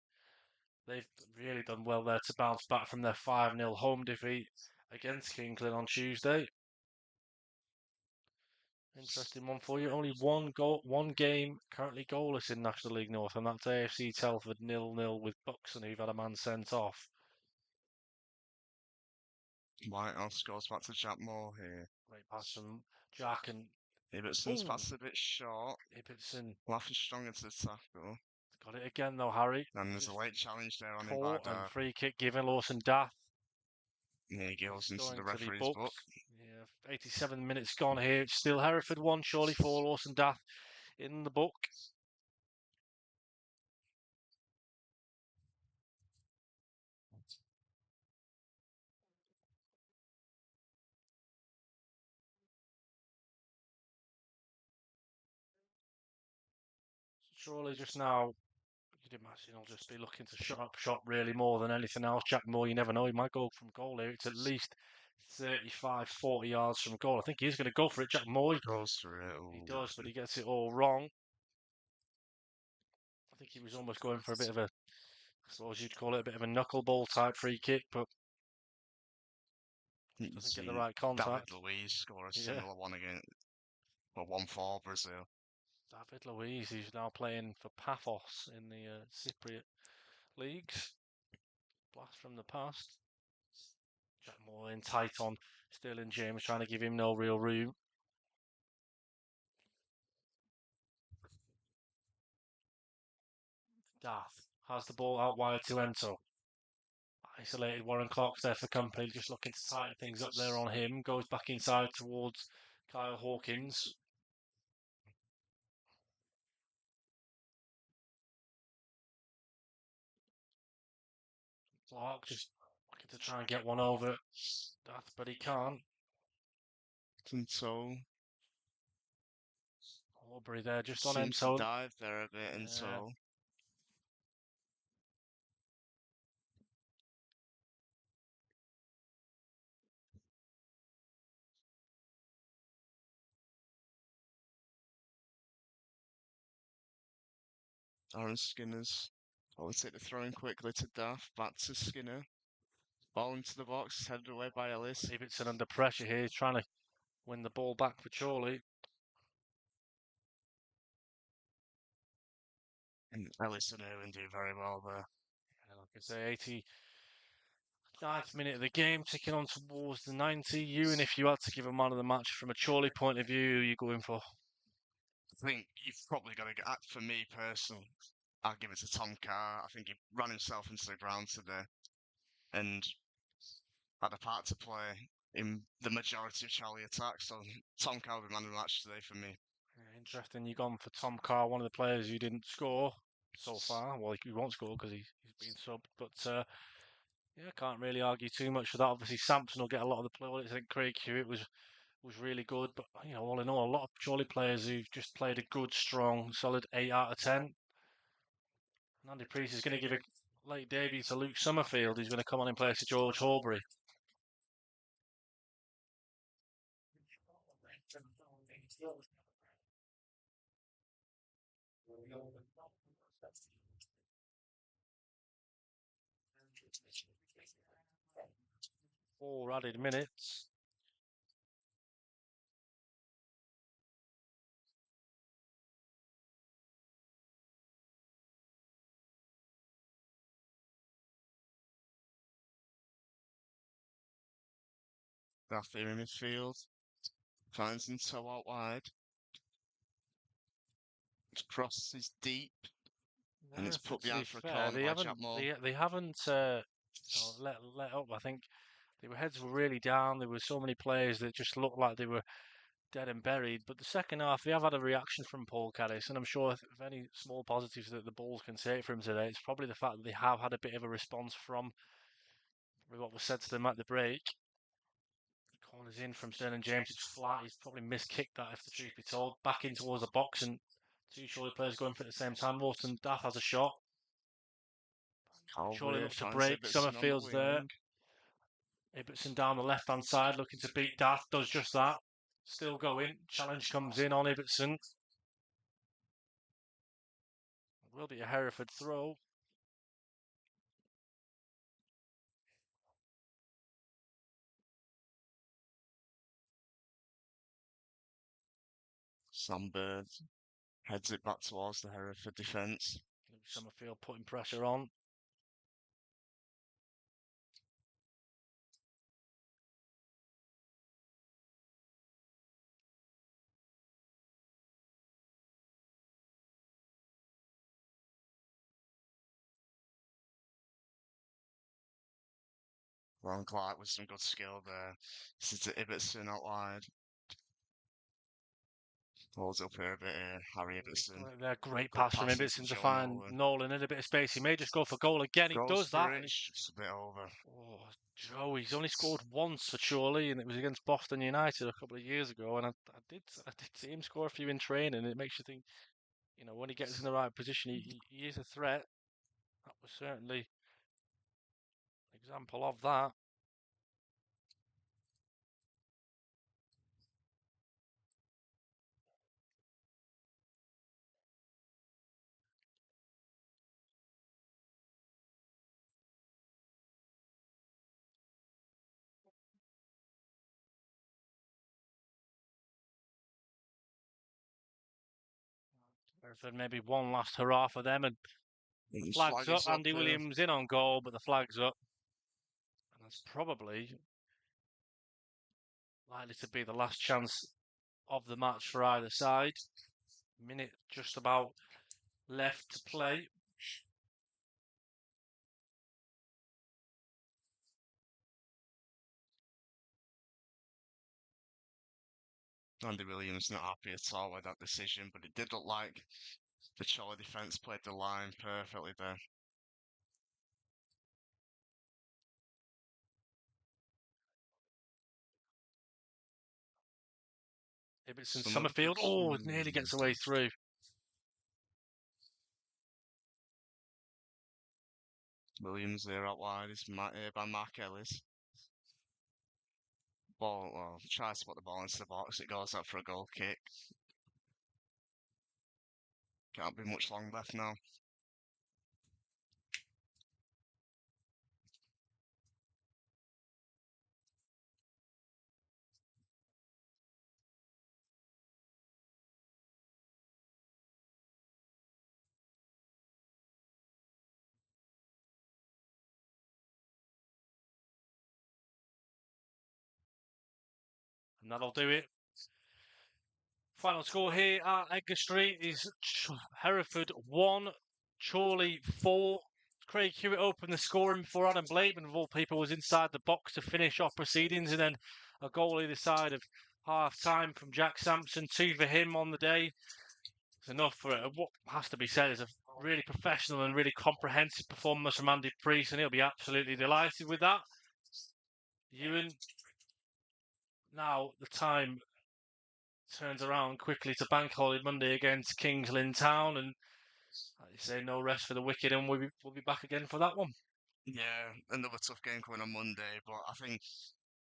They've really done well there to bounce back from their 5-0 home defeat against Kingsland on Tuesday. Interesting one for you. Only one game currently goalless in National League North, and that's AFC Telford 0-0 with Buxton, who've had a man sent off. Whitehouse goes back to Jack Moore here. Great pass from Jack, and Ibbetson's pass a bit short. Ibbotson Laughing strong into the tackle. Got it again though, Harry. And there's a late challenge there on him by Caught and free kick given Lawson Dath. Yeah, he goes into the referee's book. Yeah, 87 minutes gone here. It's still Hereford 1, Chorley 4, Lawson Dath in the book. Chorley just now, you'd imagine he'll just be looking to shut up shop really more than anything else. Jack Moore, you never know, he might go from goal here. It's at least 35, 40 yards from goal. I think he's going to go for it, Jack Moore. He goes for it. Ooh. He does, but he gets it all wrong. I think he was almost going for a bit of a, I suppose you'd call it a bit of a knuckleball type free kick, but doesn't get the right contact. David Luiz score a similar one again, or 1-4 Brazil. David Luiz, who's now playing for Paphos in the Cypriot leagues. Blast from the past. Jack Moore in tight on Sterling James, trying to give him no real room. Dath has the ball out wide to Ento. Isolated Warren Clark's there for company, just looking to tighten things up there on him. Goes back inside towards Kyle Hawkins. Clark just looking to try and get one over Dath, but he can't. And so Aubrey there just on seems Ento. to dive there a bit, and so Aaron Skinner's. Will take the throw in quickly to Daft. Back to Skinner. Ball into the box, headed away by Ellis. Davidson under pressure here. He's trying to win the ball back for Chorley. And Ellis and Ewan do very well there. And like I say, 89th minute of the game, ticking on towards the 90. Ewan, if you had to give a man of the match from a Chorley point of view, who are you going for? I think you've probably got to get, for me personally, I'll give it to Tom Carr. I think he ran himself into the ground today and had a part to play in the majority of Charlie attacks. So Tom Carr will be man of the match today for me. Yeah, interesting. You've gone for Tom Carr, one of the players who didn't score so far. Well, he won't score because he's been subbed. But yeah, can't really argue too much for that. Obviously, Sampson will get a lot of the play. I think Craig Hewitt was really good. But you know, all in all, a lot of Chorley players who've just played a good, strong, solid 8 out of 10. Andy Priest is going to give a late debut to Luke Summerfield, who's going to come on in place to George Horbury. Four added minutes. Daffy in midfield. Finds him toe out wide. His cross is deep. And it's put behind for a corner by Jack Moore. They haven't let up. I think their heads were really down. There were so many players that just looked like they were dead and buried. But the second half, they have had a reaction from Paul Caddis, and I'm sure if any small positives that the Bulls can take from him today, it's probably the fact that they have had a bit of a response from what was said to them at the break. Corners in from Sterling James. It's flat. He's probably miskicked that, if the truth be told. Back in towards the box, and two Chorley players going for it at the same time. Morton Daff has a shot. Chorley looks to break. Summerfield's there. Ibbotson down the left-hand side, looking to beat Daff. Does just that. Still going. Challenge comes in on Ibbotson. It will be a Hereford throw. Sandberg heads it back towards the Hereford defence. Luke Summerfield putting pressure on. Ron Clark with some good skill there. This is to Ibbotson out wide. Holds up here a bit here. Harry Ibbotson. They're great pass from Ibbotson to find Nolan in a bit of space. He may just go for goal again. He does that. It's just a bit over. Oh, Joe, he's only scored once for Chorley, and it was against Boston United a couple of years ago. And I did see him score a few in training. It makes you think, you know, when he gets in the right position, he is a threat. That was certainly an example of that. Hereford maybe one last hurrah for them, and the flag's up. Andy Williams in on goal, but the flag's up. And that's probably likely to be the last chance of the match for either side. Minute just about left to play. Andy Williams not happy at all with that decision, but it did look like the Chorley defence played the line perfectly there. Ibbotson, Summerfield. Oh, it nearly gets away through. Williams there out wide is by Mark Ellis. Ball, well, tries to put the ball into the box. It goes up for a goal kick. Can't be much long left now. And that'll do it. Final score here at Edgar Street is Hereford 1, Chorley 4. Craig Hewitt opened the scoring before Adam Blakeman, of all people, was inside the box to finish off proceedings, and then a goal either side of half-time from Jack Sampson, 2 for him on the day. It's enough for it. What has to be said is a really professional and really comprehensive performance from Andy Priest, and he'll be absolutely delighted with that. Ewan, now the time turns around quickly to Bank Holiday Monday against Kings Lynn Town, and like you say, no rest for the wicked, and we'll be back again for that one. Yeah, another tough game coming on Monday, but I think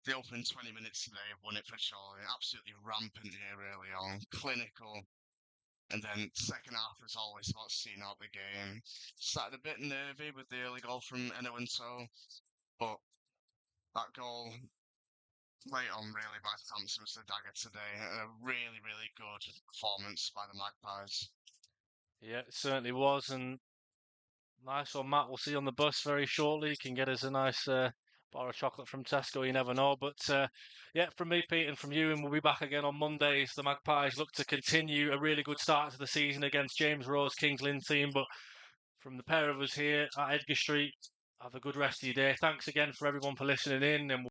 the opening 20 minutes today won it for Chorley. Absolutely rampant here early on, clinical. And then second half was always about seeing out the game. Started a bit nervy with the early goal from Ewan Murray, but that goal late on really by Thompson was the dagger today. A really, really good performance by the Magpies. Yeah, it certainly was, and nice one, Matt. We'll see you on the bus very shortly. You can get us a nice bar of chocolate from Tesco, you never know. But yeah, from me, Pete, and from you, and we'll be back again on Monday as the Magpies look to continue a really good start to the season against James Rose Kings Lynn team. But from the pair of us here at Edgar Street, have a good rest of your day. Thanks again for everyone for listening in, and